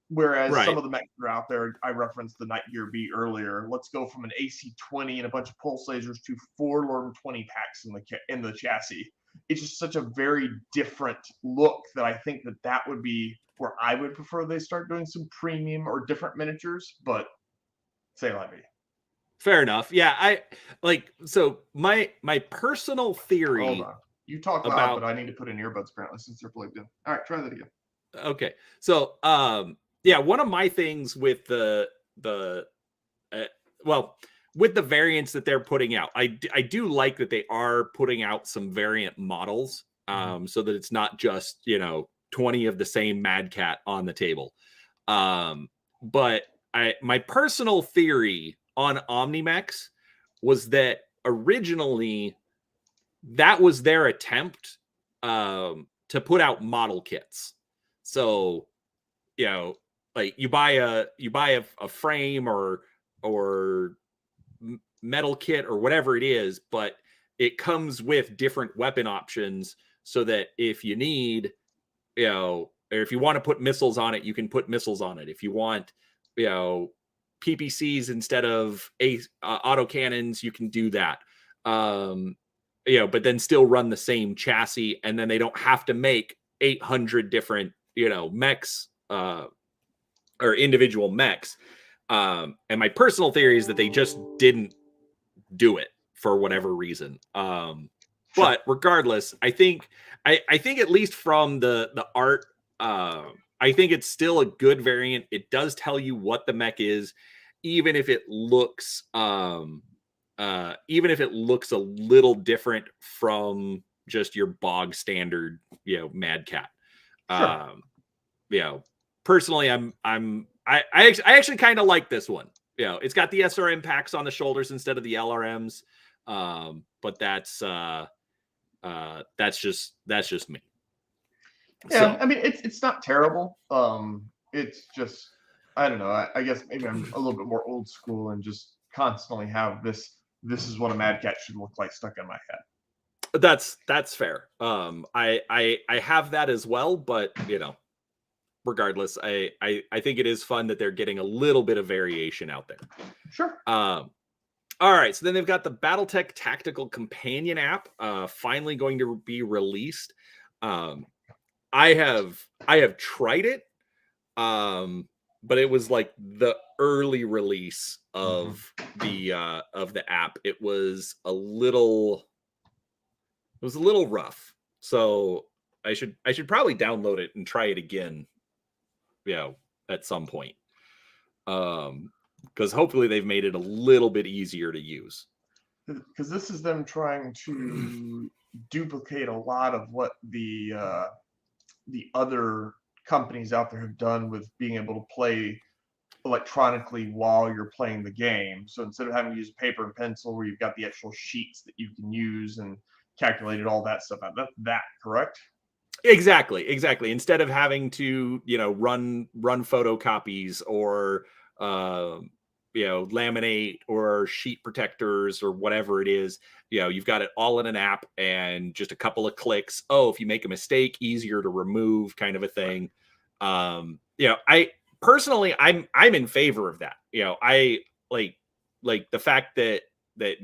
Whereas some of the mechs that are out there, I referenced the Night Gear B earlier. Let's go from an AC-20 and a bunch of pulse lasers to 4 Lorm 20 packs in the chassis. it's just such a very different look that I think that would be where I would prefer they start doing some premium or different miniatures, but say let me. Fair enough. Yeah, so my personal theory. Hold on. You talk loud, about, but I need to put in earbuds apparently since they're plugged in. All right, try that again. Okay. So yeah, one of my things with with the variants that they're putting out, I do like that they are putting out some variant models, so that it's not just 20 of the same Mad Cat on the table. But my personal theory on Omnimex was that originally that was their attempt to put out model kits. So like you buy a frame or metal kit or whatever it is, but it comes with different weapon options so that if you need, or if you want to put missiles on it, you can put missiles on it. If you want, PPCs instead of autocannons, you can do that. But then still run the same chassis, and then they don't have to make 800 different, mechs, or individual mechs. And my personal theory is that they just didn't do it for whatever reason. But regardless, I think at least from the art, I think it's still a good variant. It does tell you what the mech is, even if it looks a little different from just your bog standard, Mad Cat. Sure. Personally, I actually kind of like this one. It's got the SRM packs on the shoulders instead of the LRMs. But that's just me. Yeah, so, I mean, it's not terrible. It's just, I don't know. I guess maybe I'm a little bit more old school and just constantly have this is what a Mad Cat should look like stuck in my head. That's fair. I have that as well, but regardless, I think it is fun that they're getting a little bit of variation out there. Sure. All right, so then they've got the Battletech Tactical Companion app, finally going to be released. I have tried it, but it was like the early release of the app. It was a little rough, so I should probably download it and try it again, at some point, because hopefully they've made it a little bit easier to use. Because this is them trying to duplicate a lot of what the other companies out there have done with being able to play electronically while you're playing the game. So instead of having to use paper and pencil, where you've got the actual sheets that you can use and calculated all that stuff out. That correct? Exactly. Instead of having to, run photocopies or laminate or sheet protectors or whatever it is, you've got it all in an app and just a couple of clicks. Oh, if you make a mistake, easier to remove, kind of a thing. I personally, I'm in favor of that. I like the fact that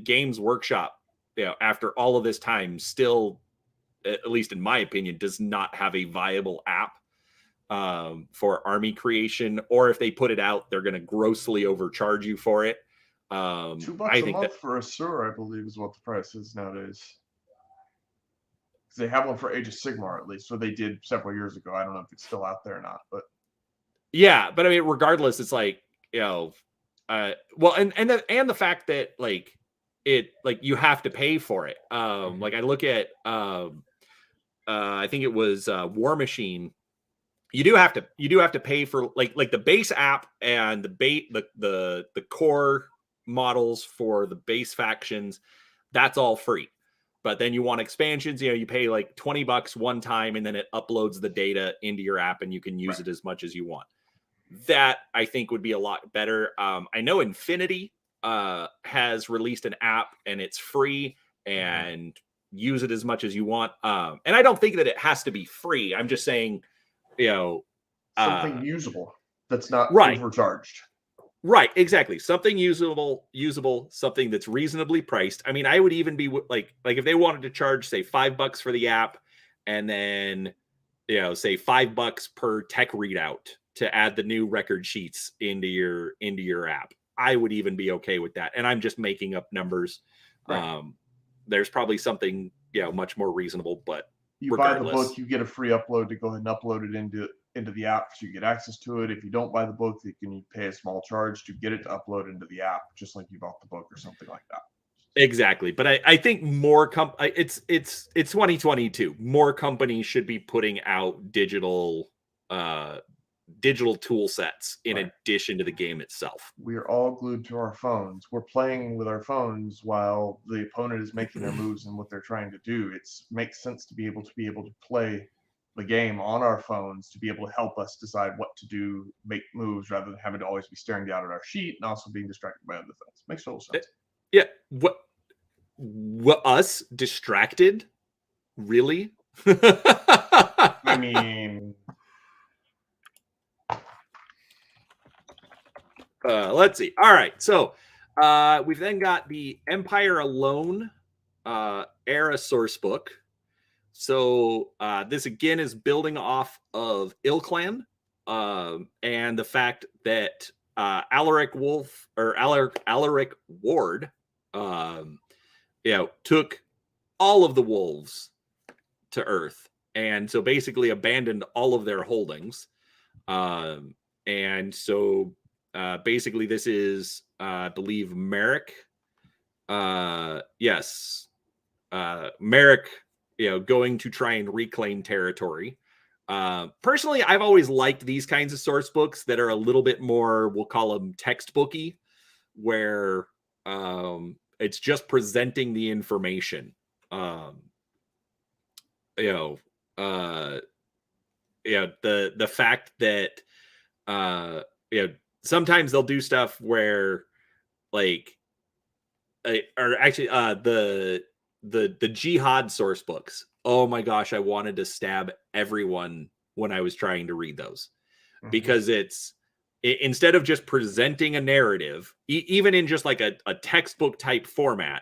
Games Workshop, after all of this time, still, at least in my opinion, does not have a viable app for army creation, or if they put it out, they're going to grossly overcharge you for it. $2 a month for a SUR, I believe, is what the price is nowadays. Because they have one for Age of Sigmar, at least, so they did several years ago. I don't know if it's still out there or not, but yeah. But I mean, regardless, it's like, and the fact that you have to pay for it. Like I look at I think it was War Machine. You do have to pay for like the base app and the core models for the base factions. That's all free. But then you want expansions, you pay like $20 one time, and then it uploads the data into your app and you can use it as much as you want. That I think would be a lot better. I know Infinity has released an app and it's free, and use it as much as you want. And I don't think that it has to be free. I'm just saying, something usable that's not right. overcharged. Right, exactly. Something usable, something that's reasonably priced. I mean, I would even be like if they wanted to charge, say, $5 for the app, and then say $5 per tech readout to add the new record sheets into your app. I would even be okay with that. And I'm just making up numbers. Right. There's probably something much more reasonable, but you regardless, buy the book, you get a free upload to go ahead and upload it into the app, so you get access to it. If you don't buy the book, you can pay a small charge to get it to upload into the app, just like you bought the book or something like that. Exactly. But I think more it's 2022. More companies should be putting out digital tool sets in addition to the game itself. We're all glued to our phones. We're playing with our phones while the opponent is making their moves and what they're trying to do. It makes sense to be able to play the game on our phones, to be able to help us decide what to do, make moves, rather than having to always be staring down at our sheet and also being distracted by other things. Makes total sense. Yeah. What us distracted? Really? I mean, let's see. All right. So we've then got the Empire Alone era source book. So this again is building off of Ilclan and the fact that Alaric Ward took all of the wolves to Earth, and so basically abandoned all of their holdings. And so basically this is, I believe, Merrick. Yes. Merrick, going to try and reclaim territory. Personally, I've always liked these kinds of source books that are a little bit more, we'll call them textbooky, where it's just presenting the information. The fact that sometimes they'll do stuff where the jihad source books. Oh my gosh, I wanted to stab everyone when I was trying to read those, because instead of just presenting a narrative, even in just like a textbook type format,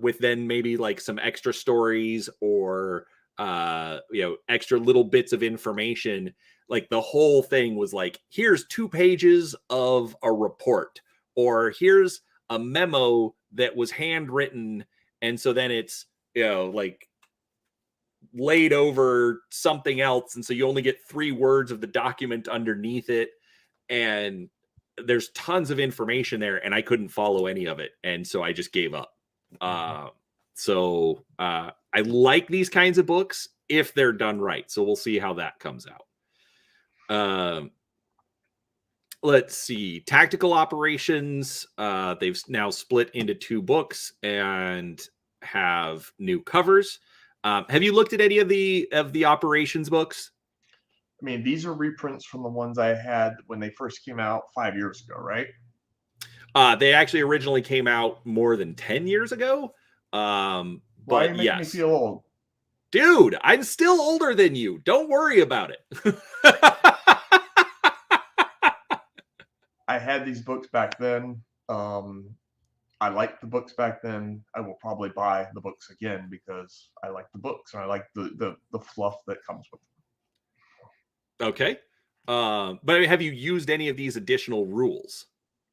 with then maybe like some extra stories or extra little bits of information, like the whole thing was like, here's 2 pages of a report, or here's a memo that was handwritten, and so then it's like laid over something else, and so you only get 3 words of the document underneath it, and there's tons of information there, and I couldn't follow any of it, and so I just gave up. So I like these kinds of books if they're done right, so we'll see how that comes out. Let's see, tactical operations. They've now split into 2 books and have new covers. Have you looked at any of the operations books? I mean, these are reprints from the ones I had when they first came out 5 years ago, right? They actually originally came out more than 10 years ago. Why are you making me feel old? Dude, I'm still older than you. Don't worry about it. I had these books back then. I liked the books back then. I will probably buy the books again because I like the books and I like the fluff that comes with them. Okay. But have you used any of these additional rules?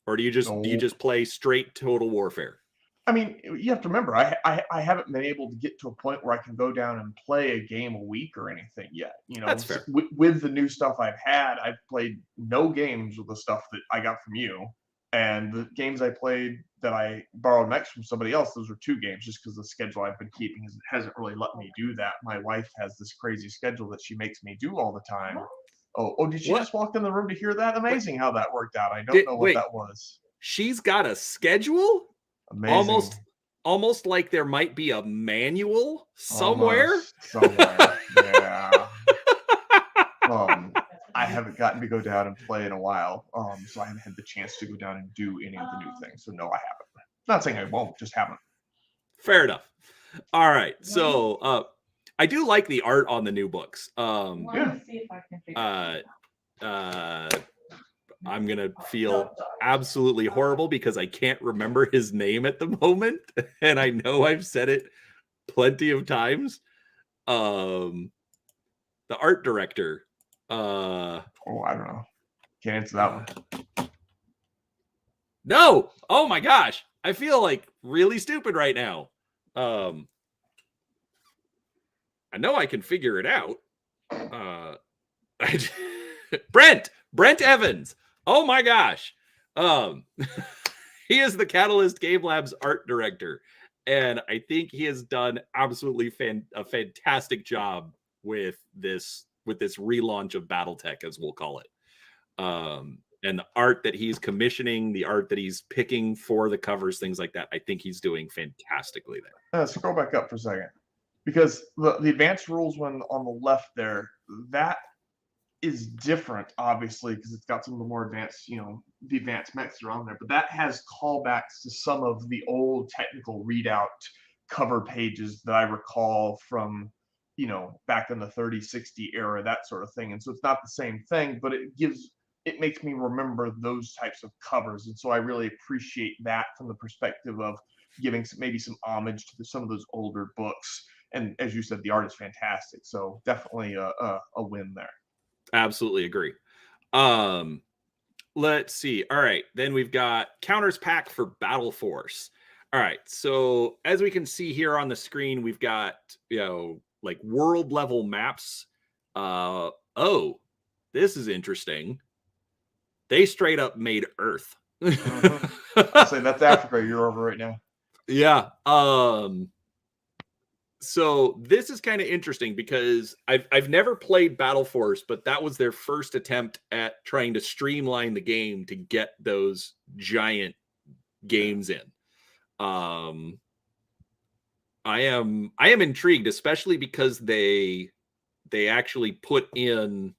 Or do you just play straight Total Warfare? I mean, you have to remember, I haven't been able to get to a point where I can go down and play a game a week or anything yet. That's fair. With the new stuff I've played no games with the stuff that I got from you. And the games I played that I borrowed mechs from somebody else, those were 2 games, just because the schedule I've been keeping hasn't really let me do that. My wife has this crazy schedule that she makes me do all the time. Oh, did you just walk in the room to hear that? Amazing how that worked out. I don't know what that was. She's got a schedule? Amazing. Almost like there might be a manual somewhere. Somewhere, yeah. I haven't gotten to go down and play in a while, so I haven't had the chance to go down and do any of the new things. So no, I haven't. Not saying I won't, just haven't. Fair enough. All right, so I do like the art on the new books. Yeah. I'm going to feel absolutely horrible because I can't remember his name at the moment. And I know I've said it plenty of times. The art director. Oh, I don't know. Can't answer that one. No. Oh my gosh. I feel like really stupid right now. I know I can figure it out. Brent Evans. Oh my gosh. He is the Catalyst Game Labs art director. And I think he has done absolutely a fantastic job with this relaunch of Battletech, as we'll call it. And the art that he's commissioning, the art that he's picking for the covers, things like that, I think he's doing fantastically there. Scroll back up for a second. Because the advanced rules one on the left there, that is different, obviously, because it's got some of the more advanced, the advanced mechs are on there. But that has callbacks to some of the old technical readout cover pages that I recall from, back in the 3060 era, that sort of thing. And so it's not the same thing, but it makes me remember those types of covers. And so I really appreciate that from the perspective of giving maybe some homage to some of those older books. And as you said, the art is fantastic. So definitely a win there. Absolutely agree. Let's see. All right. Then we've got counters pack for Battle Force. All right. So as we can see here on the screen, we've got, like world level maps. Oh, this is interesting. They straight up made Earth. I'll say that's Africa you're over right now. Yeah. So this is kind of interesting because I've never played Battle Force, but that was their first attempt at trying to streamline the game to get those giant games in. I am intrigued, especially because they actually put in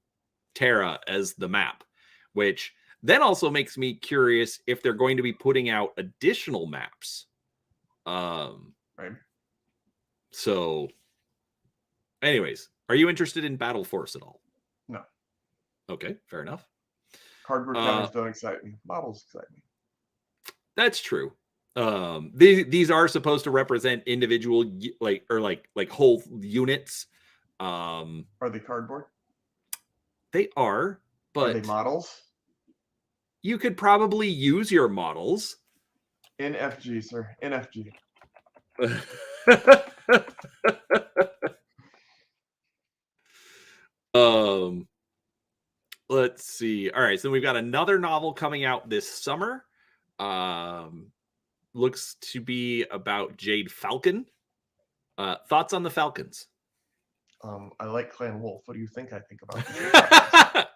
Terra as the map, which then also makes me curious if they're going to be putting out additional maps. Right. So, anyways, are you interested in Battle Force at all? No. Okay, fair enough. Cardboard counters don't excite me. Models excite me. That's true. These are supposed to represent individual like whole units. Are they cardboard? They are, but are they models? You could probably use your models. NFG, sir. NFG. Let's see. All right, so we've got another novel coming out this summer. Looks to be about Jade Falcon. Thoughts on the Falcons? I like Clan Wolf. What do you think I think about the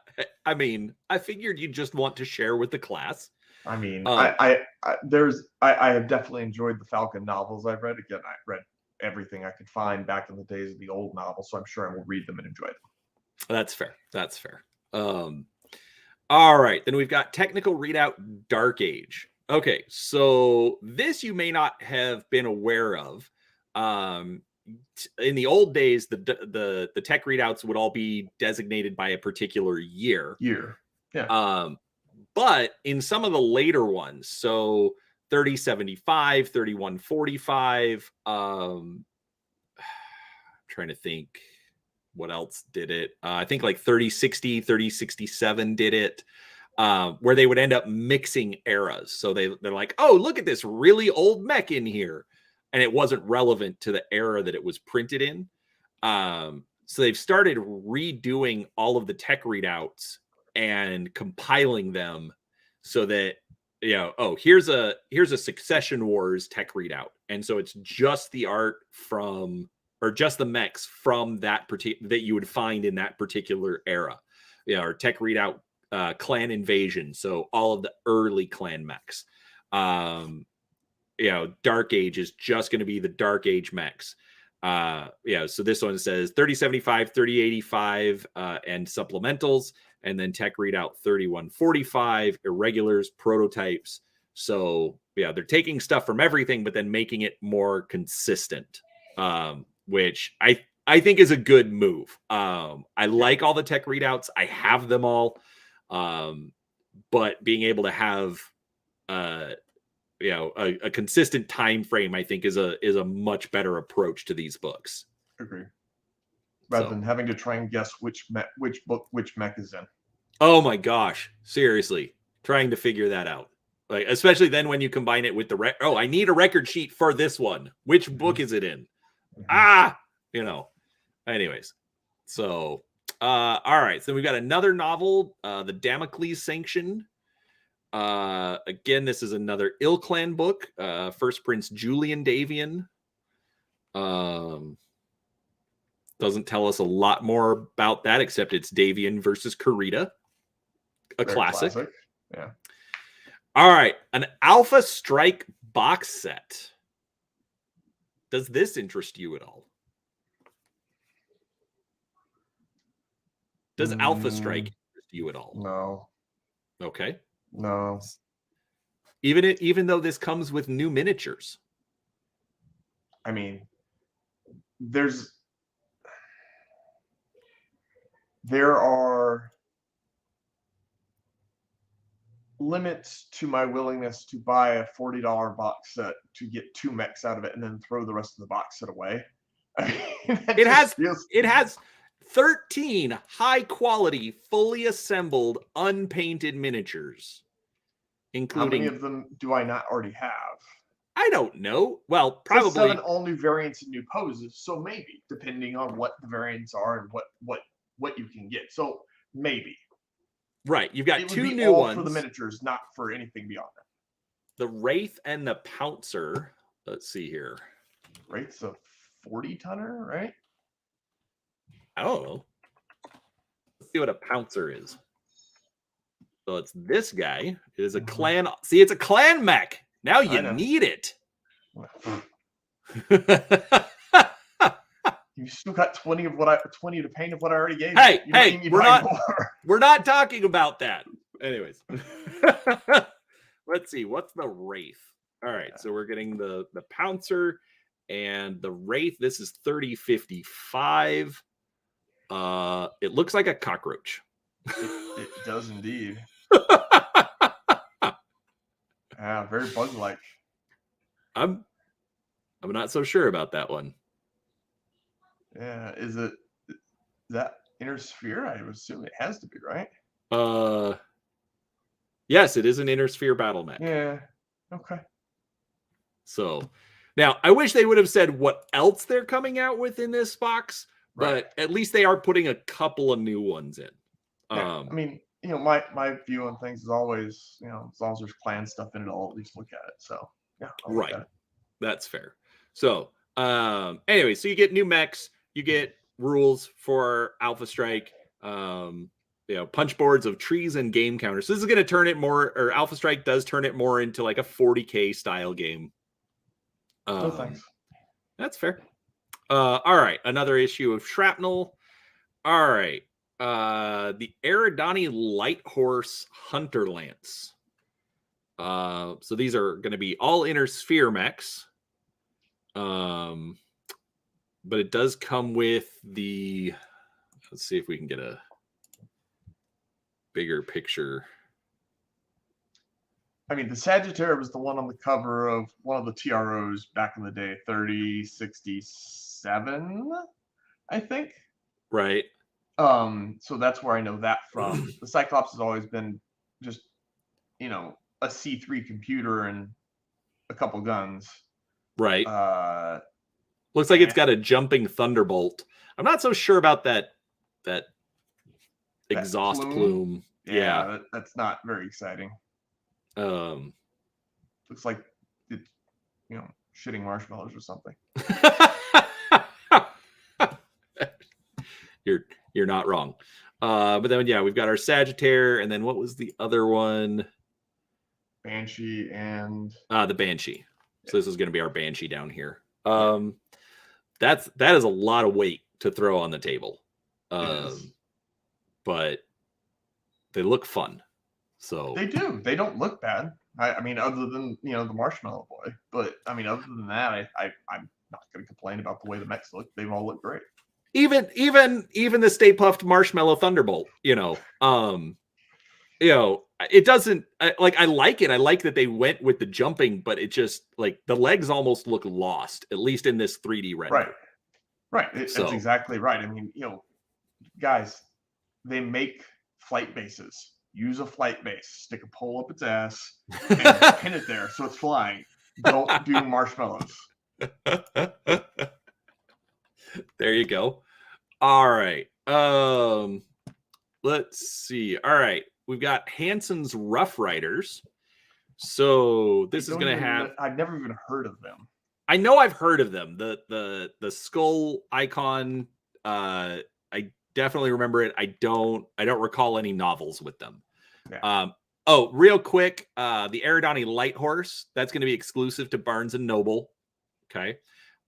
I mean, I figured you'd just want to share with the class. I mean, I have definitely enjoyed the Falcon novels I've read. Again, I read everything I could find back in the days of the old novels, so I'm sure I will read them and enjoy them. That's fair. That's fair. All right, then we've got technical readout Dark Age. Okay, so this you may not have been aware of. In the old days, the tech readouts would all be designated by a particular year. Yeah. But in some of the later ones, so 3075, 3145, trying to think what else did it. I think like 3060, 3067 did it, where they would end up mixing eras. So they're like, oh, look at this really old mech in here. And it wasn't relevant to the era that it was printed in. So they've started redoing all of the tech readouts and compiling them so that, here's a Succession Wars tech readout. And so it's just the art from, or just the mechs from that that you would find in that particular era. Or tech readout Clan Invasion. So all of the early clan mechs. Dark Age is just going to be the Dark Age mechs. So this one says 3075, 3085, and supplementals, and then tech readout 3145, irregulars, prototypes. So they're taking stuff from everything, but then making it more consistent, which I think is a good move. I like all the tech readouts. I have them all. but being able to have a consistent time frame, I think, is a much better approach to these books. Agree. Rather than having to try and guess which mech is in. Oh my gosh, seriously, trying to figure that out. Like, especially then when you combine it with the I need a record sheet for this one. Which book is it in? Anyways. So, all right. So we've got another novel, The Damocles Sanction. Again, this is another Ill Clan book. First Prince Julian Davian. Doesn't tell us a lot more about that, except it's Davian versus Karita. A classic. Yeah. All right. An Alpha Strike box set. Does this interest you at all? Does Alpha Strike interest you at all? No. Okay. No. Even though this comes with new miniatures. I mean, there are limits to my willingness to buy a $40 box set to get 2 mechs out of it and then throw the rest of the box set away. It has 13 high quality, fully assembled, unpainted miniatures, including. How many of them do I not already have? I don't know. Well, probably 7 all new variants and new poses. So maybe, depending on what the variants are and what you can get. So maybe. Right. You've got it 2 would be new all ones for the miniatures, not for anything beyond that. The Wraith and the Pouncer. Let's see here. Wraith's a 40-tonner, right? I don't know. Let's see what a Pouncer is. So it's this guy. It is a clan. See, it's a clan mech. Now you need it. You still got 20 to paint of what I already gave you. Hey, we're not talking about that. Anyways. Let's see. What's the Wraith? All right. So we're getting the Pouncer and the Wraith. This is 3055. It looks like a cockroach. It does indeed. Yeah, very bug-like. I'm not so sure about that one. Yeah, is that Inner Sphere? I would assume it has to be, right? Yes, it is an Inner Sphere battle mech. Yeah. Okay. So now I wish they would have said what else they're coming out with in this box, but at least they are putting a couple of new ones in. Yeah, I mean, my view on things is always, as long as there's clan stuff in it, I'll at least look at it. So yeah, I'll look at it. That's fair. So anyway, so you get new mechs, you get rules for Alpha Strike, punch boards of trees and game counters. So this is going to turn it more, or Alpha Strike does turn it more into like a 40K style game. No thanks. That's fair. All right, another issue of Shrapnel. All right. The Eridani Lighthorse Hunter Lance. So these are going to be all Inner Sphere mechs. But it does come with the, let's see if we can get a bigger picture. I mean, the Sagittarius was the one on the cover of one of the TROs back in the day, 3067, I think. Right. So that's where I know that from. The Cyclops has always been just, a C3 computer and a couple guns. Right. Looks like it's got a jumping thunderbolt. I'm not so sure about that exhaust plume. Yeah. That's not very exciting. Looks like it's, shitting marshmallows or something. You're not wrong. But then we've got our Sagittarius, and then what was the other one? Banshee and the Banshee. So this is going to be our Banshee down here. That is a lot of weight to throw on the table. But they look fun. So they do. They don't look bad. I mean, other than the Marshmallow Boy. But I mean, other than that, I'm not going to complain about the way the mechs look. They all look great. Even the Stay Puffed Marshmallow Thunderbolt. it doesn't like, I like it. I like that they went with the jumping, but it just like the legs almost look lost, at least in this 3D render. Right. So That's exactly right. I mean, guys, they make flight bases. Use a flight base, stick a pole up its ass, and pin it there so it's flying. Don't do marshmallows. There you go. All right. Let's see. All right. We've got Hanson's Rough Riders. So this is going to have... I've never even heard of them. I know I've heard of them. The skull icon, I definitely remember it. I don't recall any novels with them. Yeah. Oh, real quick, the Eridani Lighthorse, that's going to be exclusive to Barnes and Noble. Okay.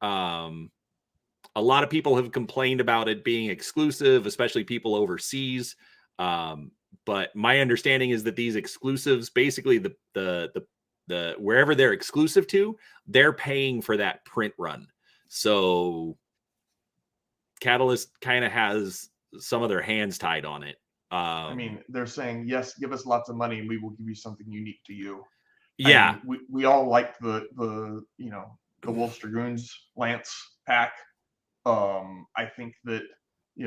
A lot of people have complained about it being exclusive, especially people overseas. But my understanding is that these exclusives, basically the wherever they're exclusive to, they're paying for that print run. So Catalyst kind of has some of their hands tied on it. I mean, they're saying, yes, give us lots of money and we will give you something unique to you. Yeah. I mean, we all liked the Wolf's Dragoons Lance pack. I think that,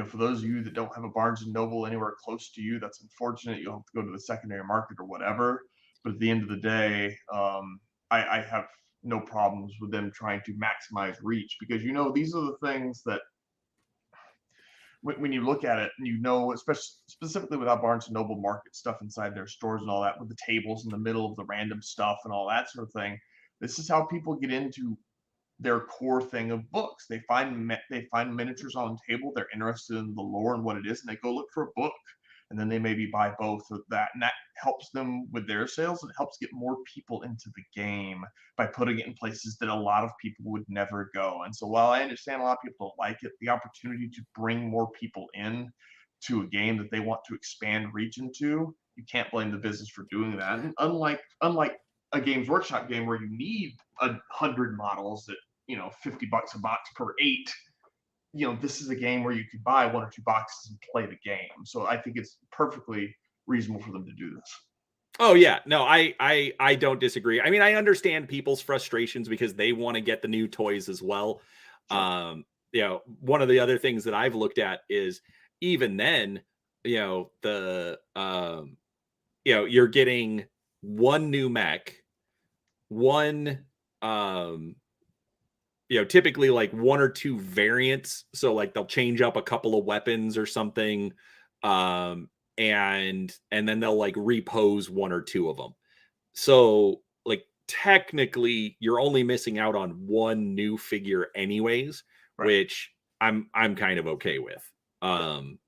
for those of you that don't have a Barnes and Noble anywhere close to you, that's unfortunate. You'll have to go to the secondary market or whatever. But at the end of the day, I have no problems with them trying to maximize reach, because these are the things that when you look at it, and especially specifically with how Barnes and Noble market stuff inside their stores and all that, with the tables in the middle of the random stuff and all that sort of thing, this is how people get into their core thing of books. They find miniatures on the table, they're interested in the lore and what it is, and they go look for a book, and then they maybe buy both of that, and that helps them with their sales. It helps get more people into the game by putting it in places that a lot of people would never go. And so while I understand a lot of people don't like it, the opportunity to bring more people in to a game that they want to expand reach into, you can't blame the business for doing that. And unlike a Games Workshop game where you need 100 models at $50 a box per 8, this is a game where you could buy 1 or 2 boxes and play the game. So I think it's perfectly reasonable for them to do this. Oh yeah, no, I don't disagree. I mean, I understand people's frustrations because they want to get the new toys as well. Sure. One of the other things that I've looked at is even then, you're getting one new mech, one typically like 1 or 2 variants. So like they'll change up a couple of weapons or something. And then they'll like repose 1 or 2 of them. So like technically you're only missing out on 1 new figure anyways, right, which I'm kind of okay with. And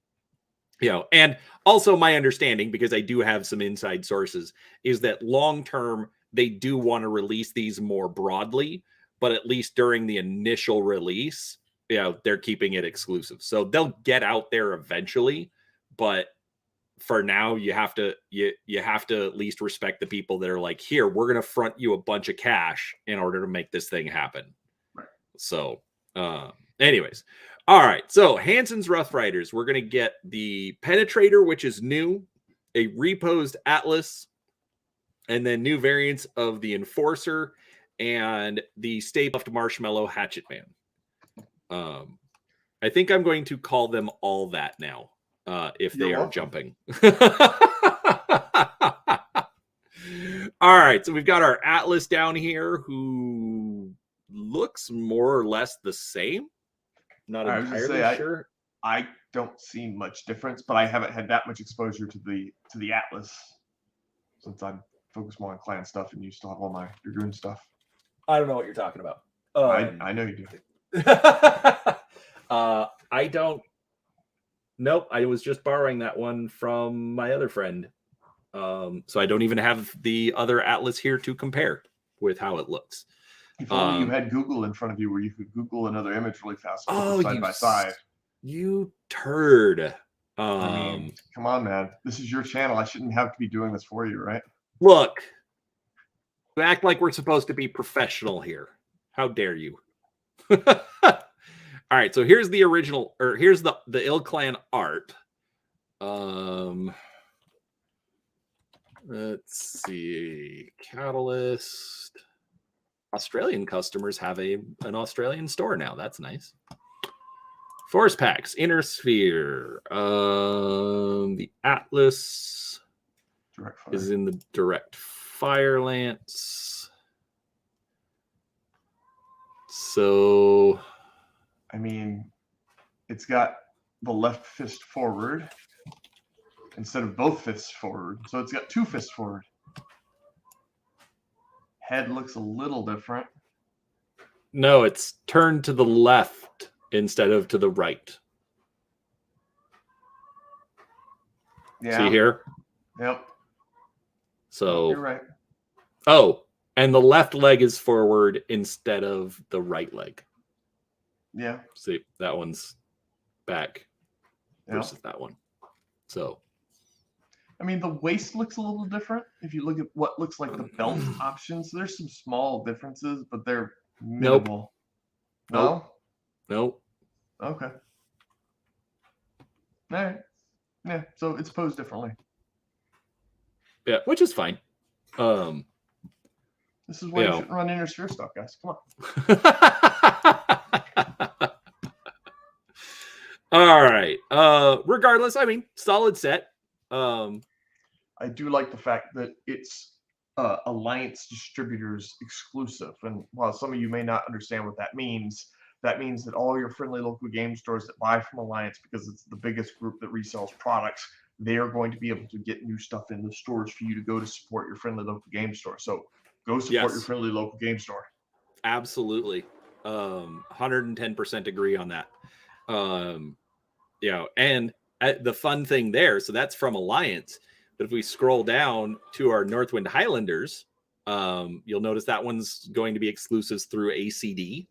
also my understanding, because I do have some inside sources, is that long term they do want to release these more broadly, but at least during the initial release, they're keeping it exclusive. So they'll get out there eventually, but for now you have to at least respect the people that are like, here, we're going to front you a bunch of cash in order to make this thing happen. Right. So anyways, all right, so Hanson's Rough Riders, we're going to get the Penetrator, which is new, a reposed Atlas, and then new variants of the Enforcer and the Stay Puft Marshmallow Hatchet Man. I think I'm going to call them all that now, if they are jumping. All right, so we've got our Atlas down here, who looks more or less the same. Not entirely sure. I don't see much difference, but I haven't had that much exposure to the Atlas since I'm focused more on clan stuff, and you still have all my Dragoon stuff. I don't know what you're talking about. I know you do. I don't. Nope, I was just borrowing that one from my other friend. So I don't even have the other Atlas here to compare with how it looks. If only you had Google in front of you where you could Google another image really fast, side by side. You turd. I mean, come on, man. This is your channel. I shouldn't have to be doing this for you, right? Look, you act like we're supposed to be professional here. How dare you? All right, so here's the original, or here's the Ill Clan art. Let's see. Catalyst. Australian customers have an Australian store now. That's nice. Force packs, Inner Sphere. The Atlas Direct fire. is in the Direct Fire Lance. So, I mean, it's got the left fist forward instead of both fists forward. So it's got two fists forward. Head looks a little different. no, it's turned to the left instead of to the right. Yeah. See here? Yep. So, You're right. oh, and the left leg is forward instead of the right leg. Yeah. See, that one's back Yep. versus that one. So, I mean, the waist looks a little different. If you look at what looks like the belt options, there's some small differences, but they're minimal. Nope. no, No? Okay. All right. Yeah, so it's posed differently. yeah, which is fine. This is why Yeah. you shouldn't run Inner Sphere stuff, guys. Come on. All right. Regardless, I mean, solid set. I do like the fact that it's Alliance distributors exclusive. And while some of you may not understand what that means that all your friendly local game stores that buy from Alliance, because it's the biggest group that resells products, they are going to be able to get new stuff in the stores for you to go to support your friendly local game store. So go support your Yes. friendly local game store. Absolutely. 110% agree on that. And the fun thing there, so that's from Alliance. But if we scroll down to our Northwind Highlanders, you'll notice that one's going to be exclusives through ACD.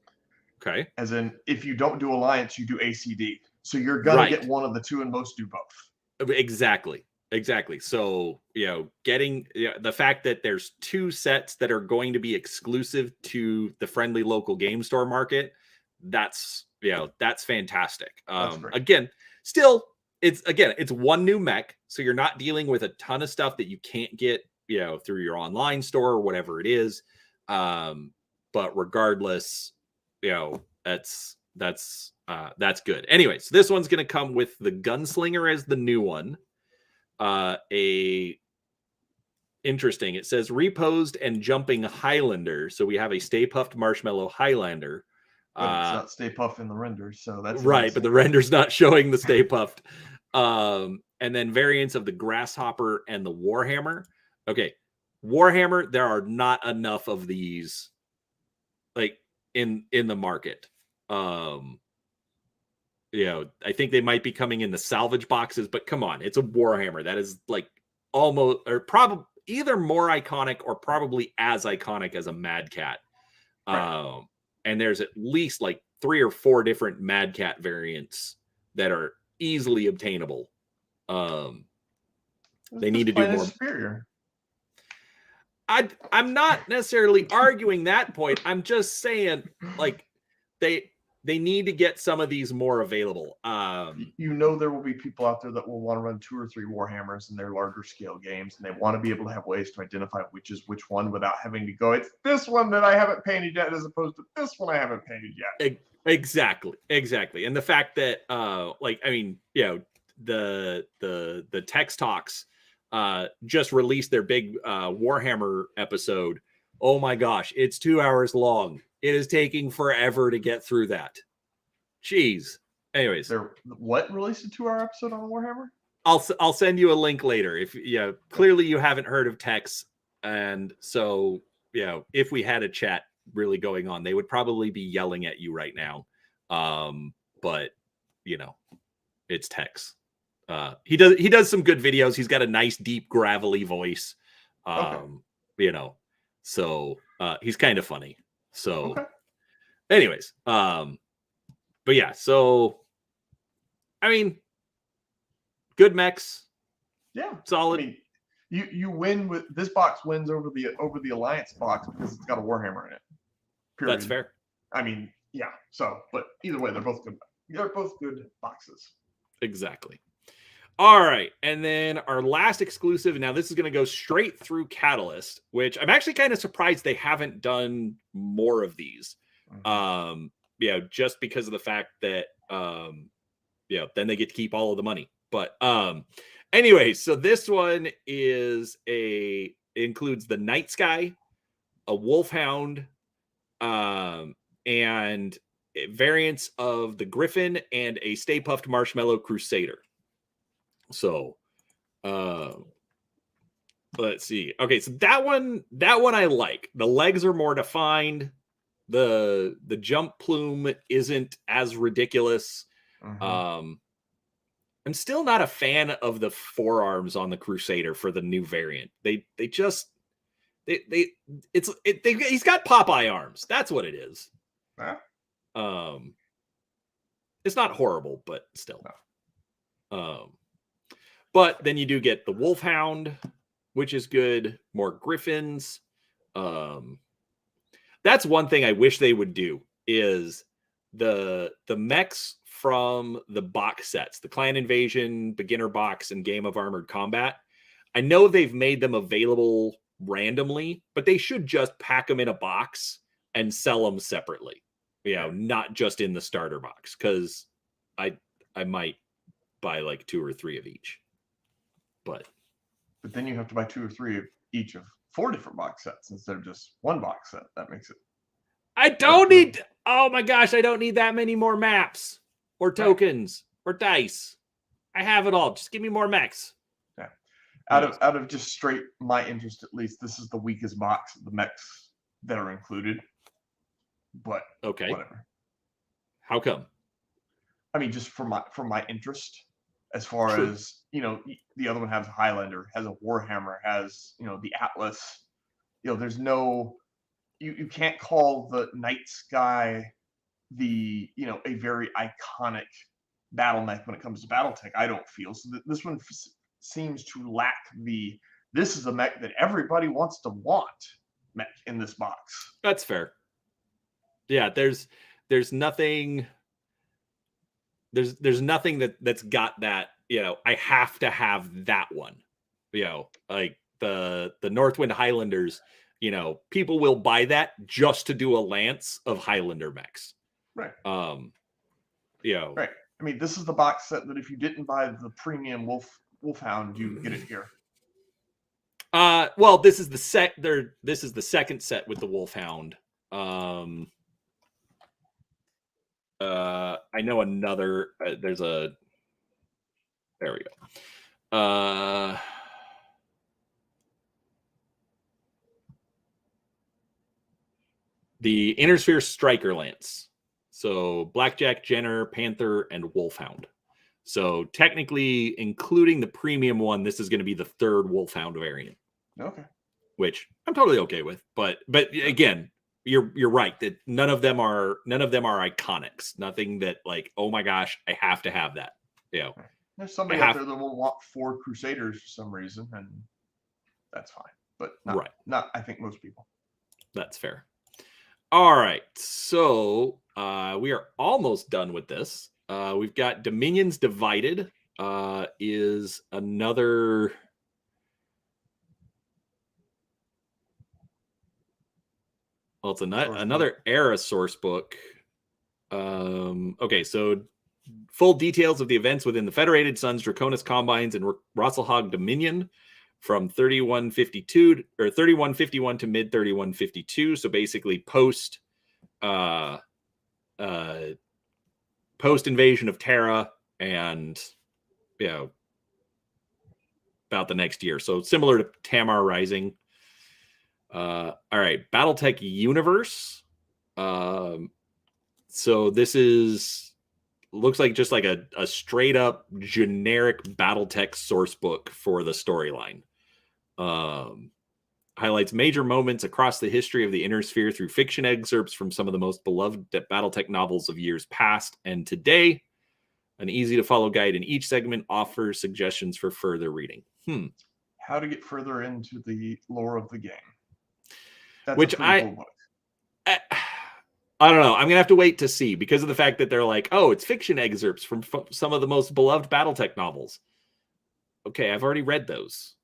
Okay. As in, if you don't do Alliance, you do ACD. So you're going Right. to get one of the two, and most do both. Exactly. So, getting the fact that there's two sets that are going to be exclusive to the friendly local game store market, that's fantastic. That's great. Again, still, it's one new mech, so you're not dealing with a ton of stuff that you can't get, through your online store or whatever it is. But regardless, that's good. Anyway, so this one's going to come with the Gunslinger as the new one. Interesting. It says reposed and jumping Highlander. So we have a Stay Puffed Marshmallow Highlander. But it's not Stay Puft in the renders, so that's right. But the render's not showing the Stay Puffed. And then variants of the Grasshopper and the Warhammer. Okay, Warhammer. There are not enough of these, like in the market. I think they might be coming in the salvage boxes, but come on, it's a Warhammer that is like almost or probably either more iconic or probably as iconic as a Mad Cat. Right. And there's at least like 3 or 4 different Mad Cat variants that are easily obtainable. They need to do more. Superior. I'm not necessarily arguing that point. I'm just saying, like, they need to get some of these more available. There will be people out there that will want to run 2 or 3 Warhammers in their larger scale games, and they want to be able to have ways to identify which is which one without having to go, it's this one that I haven't painted yet as opposed to this one I haven't painted yet. Exactly. And the fact that the Text Talks just released their big Warhammer episode. Oh my gosh, it's 2 hours long. It is taking forever to get through that. Jeez. Anyways, what released a 2-hour episode on Warhammer? I'll send you a link later. If clearly you haven't heard of Tex, and so if we had a chat really going on, they would probably be yelling at you right now. But it's Tex. He does some good videos. He's got a nice deep gravelly voice. So he's kind of funny. So anyways, but yeah, so I mean, good mechs. Yeah. Solid. I mean, you win with this box wins over the Alliance box because it's got a Warhammer in it. Period. That's fair. I mean, yeah. So, but either way, they're both good. They're both good boxes. Exactly. All right. And then our last exclusive. Now, this is going to go straight through Catalyst, which I'm actually kind of surprised they haven't done more of these. Just because of the fact that, then they get to keep all of the money. But anyway, so this one includes the Night Sky, a Wolfhound, and variants of the Griffin and a Stay Puffed Marshmallow Crusader. So, let's see. Okay, so that one I like. The legs are more defined. The jump plume isn't as ridiculous. I'm still not a fan of the forearms on the Crusader for the new variant. He's got Popeye arms. That's what it is. Huh? It's not horrible, but still. No. But then you do get the Wolfhound, which is good. More Griffins. That's one thing I wish they would do is the mechs from the box sets, the Clan Invasion, Beginner Box, and Game of Armored Combat. I know they've made them available randomly, but they should just pack them in a box and sell them separately. Not just in the starter box, because I might buy like 2 or 3 of each. But then you have to buy 2 or 3 of each of 4 different box sets instead of just one box set. That makes it. I don't need. Oh my gosh, I don't need that many more maps or tokens or dice. I have it all. Just give me more mechs. Yeah. Out of just straight my interest, at least, this is the weakest box of the mechs that are included. But okay, whatever. How come? I mean, just for my interest, as far as the other one has a Highlander, has a Warhammer, has the Atlas. There's no. You can't call the Night Sky a very iconic battle mech when it comes to Battletech. I don't feel so. This one seems to lack this is a mech that everybody wants to want mech in this box. That's fair. Yeah, there's nothing. There's nothing that's got that. I have to have that one. Like the Northwind Highlanders. People will buy that just to do a lance of Highlander mechs. Right. Right. I mean, this is the box set that if you didn't buy the premium Wolfhound, you get it here. Well, this is the This is the second set with the Wolfhound. I know another. There we go. The Inner Sphere Striker Lance. So Blackjack, Jenner, Panther, and Wolfhound. So technically, including the premium one, this is going to be the 3rd Wolfhound variant. Okay. Which I'm totally okay with. But again, you're right that none of them are iconics. Nothing that like, oh my gosh, I have to have that. There's somebody out there that will want 4 Crusaders for some reason, and that's fine. But not I think most people. That's fair. All right, so we are almost done with this. We've got Dominions Divided is another. Well, it's another era source book. Okay, so full details of the events within the Federated Suns, Draconis Combines, and Rosselhog Dominion from 3152 or 3151 to mid 3152. So basically post invasion of Terra and about the next year. So similar to Tamar Rising. All right, Battletech Universe. So this looks like just like a straight up generic Battletech source book for the storyline. Highlights major moments across the history of the Inner Sphere through fiction excerpts from some of the most beloved Battletech novels of years past and today. An easy to follow guide in each segment offers suggestions for further reading. How to get further into the lore of the game. That's Which cool book. I don't know. I'm gonna have to wait to see because of the fact that they're like, oh, it's fiction excerpts from some of the most beloved Battletech novels. okay, I've already read those.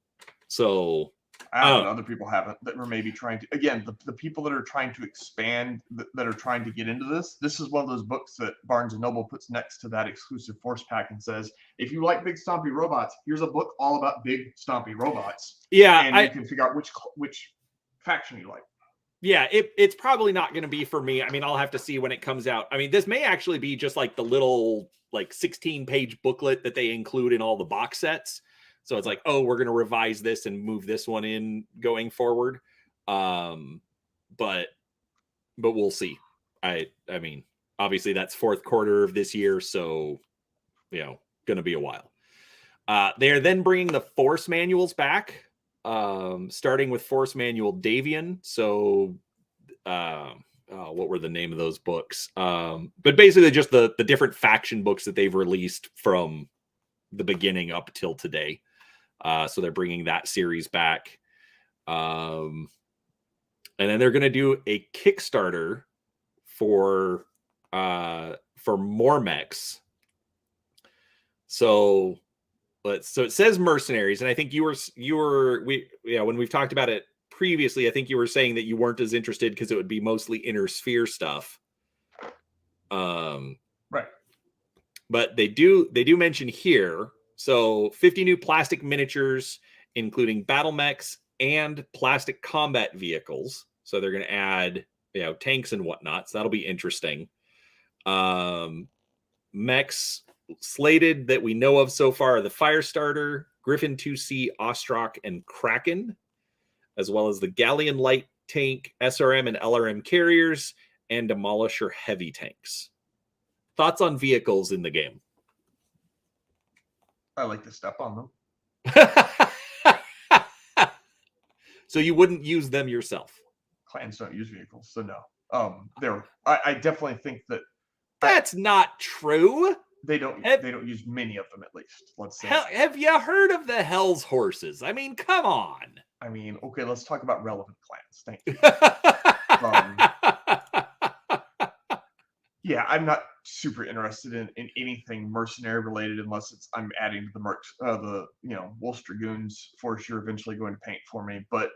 So I haven't. Other people haven't. That were maybe trying to. Again, the people that are trying to expand, that are trying to get into this. This is one of those books that Barnes and Noble puts next to that exclusive force pack and says, if you like big stompy robots, here's a book all about big stompy robots. Yeah, and you can figure out which faction you like. Yeah, it's probably not going to be for me. I mean, I'll have to see when it comes out. I mean, this may actually be just like the little 16-page booklet that they include in all the box sets. So it's like, oh, we're going to revise this and move this one in going forward. But we'll see. I mean, obviously that's fourth quarter of this year, so going to be a while. They are then bringing the Force manuals back, starting with Force Manual Davian. So, what were the name of those books? But basically just the different faction books that they've released from the beginning up till today. So they're bringing that series back. And then they're going to do a Kickstarter for more mechs. So it says mercenaries, and I think when we've talked about it previously, I think you were saying that you weren't as interested because it would be mostly inner sphere stuff. Right. But they do mention here, so 50 new plastic miniatures, including battle mechs and plastic combat vehicles. So they're going to add, tanks and whatnot. So that'll be interesting. Mechs slated that we know of so far are the Firestarter, Griffin 2C, Ostrock, and Kraken, as well as the Galleon light tank, SRM and LRM carriers, and Demolisher heavy tanks. Thoughts on vehicles in the game? I like to step on them. So you wouldn't use them yourself? Clans don't use vehicles, so no. I definitely think that that's not true. They don't use many of them, at least. Let's say. Have you heard of the Hell's Horses? I mean, come on. I mean, okay, let's talk about relevant clans. Thank you. Yeah, I'm not super interested in anything mercenary related unless I'm adding to the Wolf Dragoons force you're eventually going to paint for me. But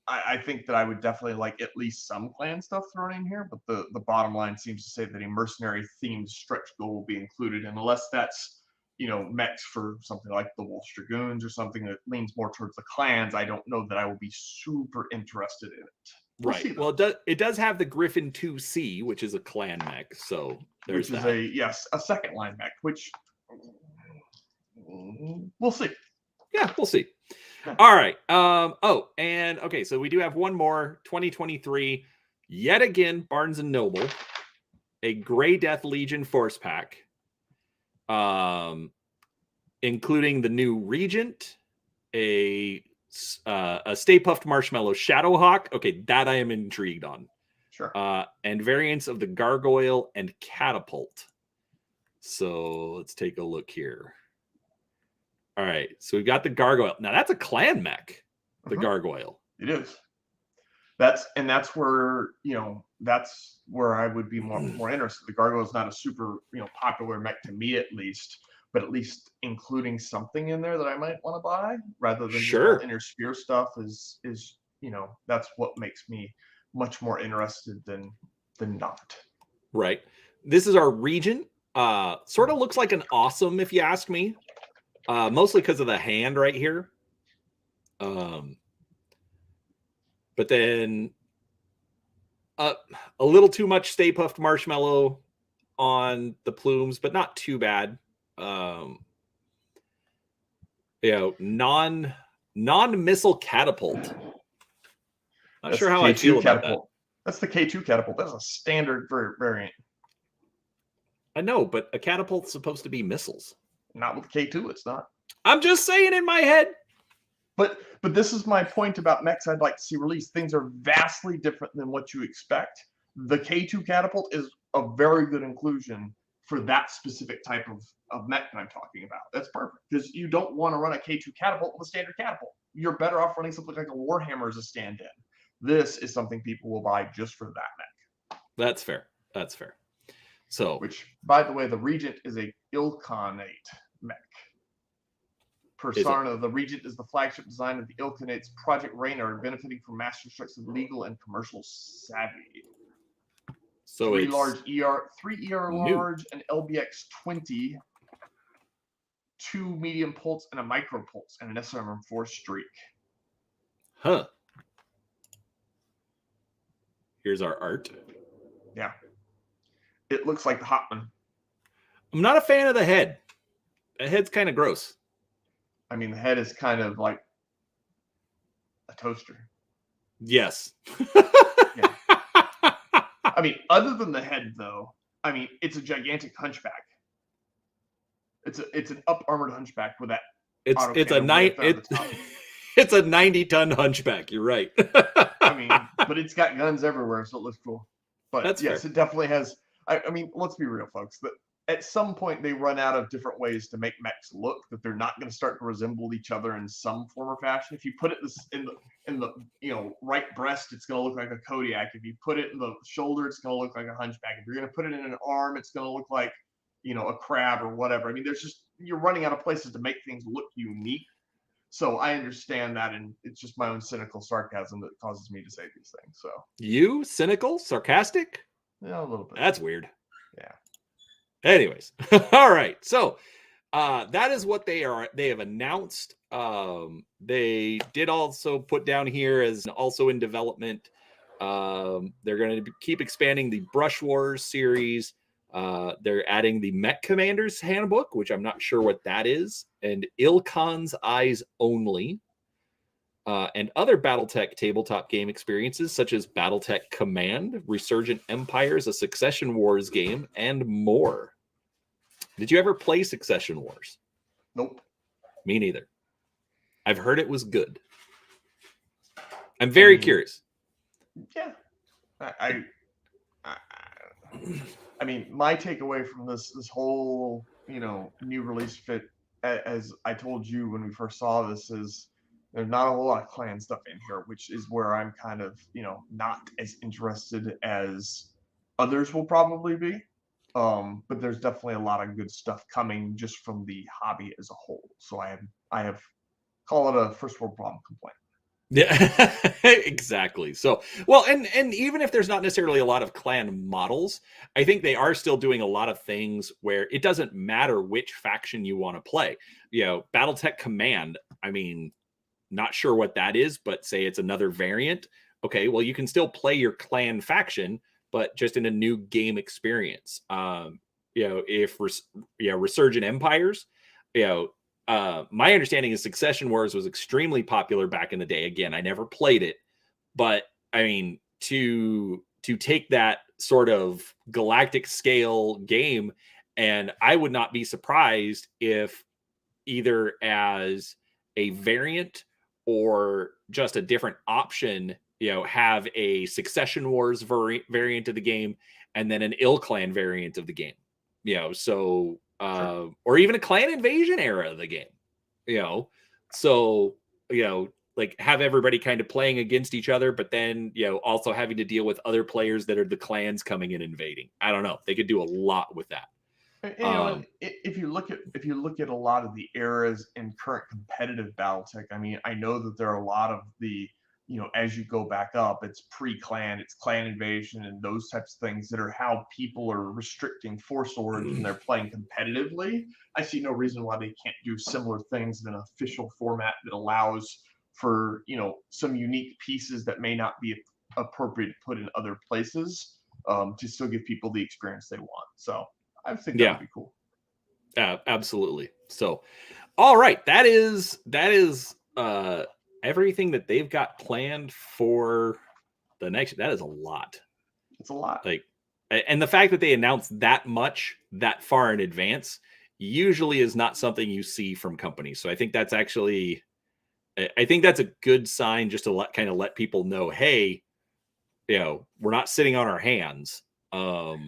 I think that I would definitely like at least some clan stuff thrown in here. But the bottom line seems to say that a mercenary themed stretch goal will be included, and unless that's mechs for something like the Wolf Dragoons or something that leans more towards the clans, I don't know that I will be super interested in it. Right. Well, it does have the Griffin 2C, which is a clan mech. So there's which is a second line mech, which we'll see. Yeah, we'll see. All right. Okay. So we do have one more 2023. Yet again, Barnes and Noble, a Grey Death Legion force pack, including the new Regent, a Stay Puffed Marshmallow Shadowhawk. Okay, that I am intrigued on. Sure. And variants of the Gargoyle and Catapult. So let's take a look here. All right, so we've got the Gargoyle. Now that's a clan mech, the Gargoyle. It is. That's where that's where I would be more interested. The Gargoyle is not a super popular mech to me, at least, but at least including something in there that I might want to buy rather than just inner sphere stuff is that's what makes me much more interested than not. Right. This is our Regent. Sort of looks like an awesome, if you ask me. Mostly because of the hand right here. But then a little too much Stay Puffed Marshmallow on the plumes, but not too bad. Non-missile catapult. Not sure how I feel about that. That's the K2 catapult. That's a standard variant. I know, but a catapult's supposed to be missiles. Not with K2, it's not. I'm just saying in my head. But this is my point about mechs I'd like to see released. Things are vastly different than what you expect. The K2 catapult is a very good inclusion for that specific type of mech that I'm talking about. That's perfect, because you don't want to run a K2 catapult with a standard catapult. You're better off running something like a Warhammer as a stand-in. This is something people will buy just for that mech. That's fair. That's fair. So, which, by the way, the Regent is a Ilkhanate mech. Persona, the Regent is the flagship design of the ilk, and its Project Rain are benefiting from master strokes of legal and commercial savvy. So three it's ER new. large, an LBX 20, 2 medium pulse, and a micro pulse, and an SRM4 streak. Huh. Here's our art. Yeah. It looks like the Hotman. I'm not a fan of the head. The head's kind of gross. I mean, the head is kind of like a toaster. Yes. Yeah. I mean, other than the head, though, I mean, it's a gigantic hunchback. It's an up armored hunchback with that. It's a it's a 90-ton hunchback. You're right. I mean, but it's got guns everywhere, so it looks cool. But That's yes, fair. it definitely has. I mean, let's be real, folks. That at some point they run out of different ways to make mechs look that they're not going to start to resemble each other in some form or fashion. If you put it in the right breast, it's going to look like a Kodiak. If you put it in the shoulder, it's going to look like a hunchback. If you're going to put it in an arm, it's going to look like a crab or whatever. I mean, you're running out of places to make things look unique. So I understand that, and it's just my own cynical sarcasm that causes me to say these things. So You cynical, sarcastic? yeah, a little bit. That's weird. Yeah. Anyways, all right. So that is what they are. They have announced. They did also put down here as also in development. They're going to keep expanding the Brush Wars series. They're adding the Mech Commander's Handbook, which I'm not sure what that is, and Ilkhan's Eyes Only, and other Battletech tabletop game experiences such as Battletech Command, Resurgent Empires, a Succession Wars game, and more. Did you ever play Succession Wars? Nope. Me neither. I've heard it was good. I'm very curious. Yeah. I mean, my takeaway from this whole, new release fit, as I told you when we first saw this, is there's not a whole lot of clan stuff in here, which is where I'm kind of, not as interested as others will probably be. But there's definitely a lot of good stuff coming just from the hobby as a whole. So I have call it a first world problem complaint. Yeah, exactly. So, well, and even if there's not necessarily a lot of clan models, I think they are still doing a lot of things where it doesn't matter which faction you want to play. Battletech Command, I mean, not sure what that is, but say it's another variant. Okay, well, you can still play your clan faction, but just in a new game experience. If Resurgent Empires, my understanding is Succession Wars was extremely popular back in the day. Again, I never played it, but I mean, to take that sort of galactic scale game, and I would not be surprised if either as a variant or just a different option, have a Succession Wars variant of the game and then an Ilklan variant of the game, so Sure. or even a clan invasion era of the game, so like have everybody kind of playing against each other, but then also having to deal with other players that are the clans coming in invading. I don't know, they could do a lot with that. And, if you look at a lot of the eras in current competitive Battletech, I mean, I know that there are a lot of the as you go back up, it's pre-clan, it's clan invasion, and those types of things that are how people are restricting Force Swords when they're playing competitively. I see no reason why they can't do similar things in an official format that allows for some unique pieces that may not be appropriate to put in other places, to still give people the experience they want. So I think that would be cool. Absolutely. So, all right, that is everything that they've got planned for the next. That is a lot. It's a lot. And the fact that they announced that much that far in advance usually is not something you see from companies. So I think that's actually, I think that's a good sign, just to let people know, hey, we're not sitting on our hands. We're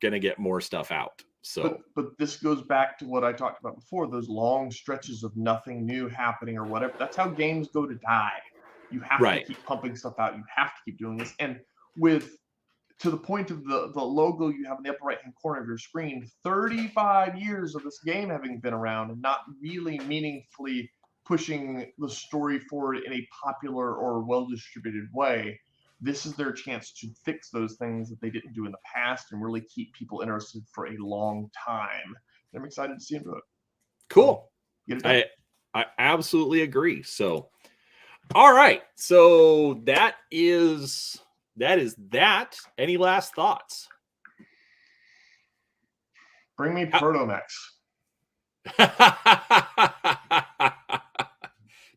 gonna get more stuff out. So, but this goes back to what I talked about before, those long stretches of nothing new happening or whatever. That's how games go to die. You have to keep pumping stuff out. You have to keep doing this. And with to the point of the logo you have in the upper right hand corner of your screen, 35 years of this game having been around and not really meaningfully pushing the story forward in a popular or well-distributed way. This is their chance to fix those things that they didn't do in the past and really keep people interested for a long time. I'm excited to see them do it. Cool. I absolutely agree. So, all right. So that is that. Any last thoughts? Bring me Protomechs.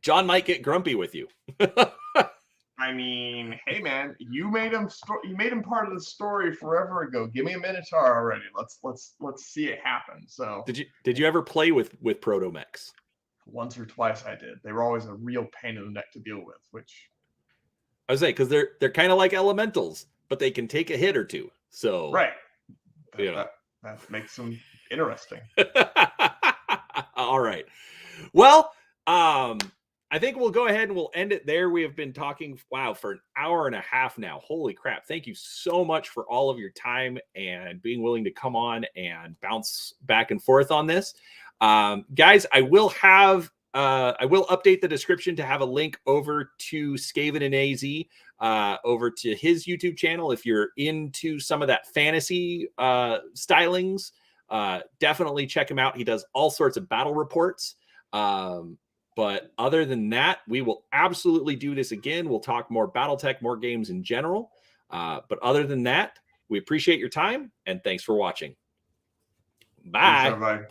John might get grumpy with you. I mean, hey man, you made him part of the story forever ago. Give me a Minotaur already. Let's see it happen. So did you ever play with Protomechs? Once or twice I did. They were always a real pain in the neck to deal with, which I was saying, because they're kind of like elementals, but they can take a hit or two. So right. That makes them interesting. All right. Well, I think we'll go ahead and we'll end it there. We have been talking, for an hour and a half now. Holy crap. Thank you so much for all of your time and being willing to come on and bounce back and forth on this. Guys, I will update the description to have a link over to Skaven and AZ, over to his YouTube channel. If you're into some of that fantasy stylings, definitely check him out. He does all sorts of battle reports. But other than that, we will absolutely do this again. We'll talk more Battletech, more games in general. But other than that, we appreciate your time and thanks for watching. Bye. Thanks, everybody.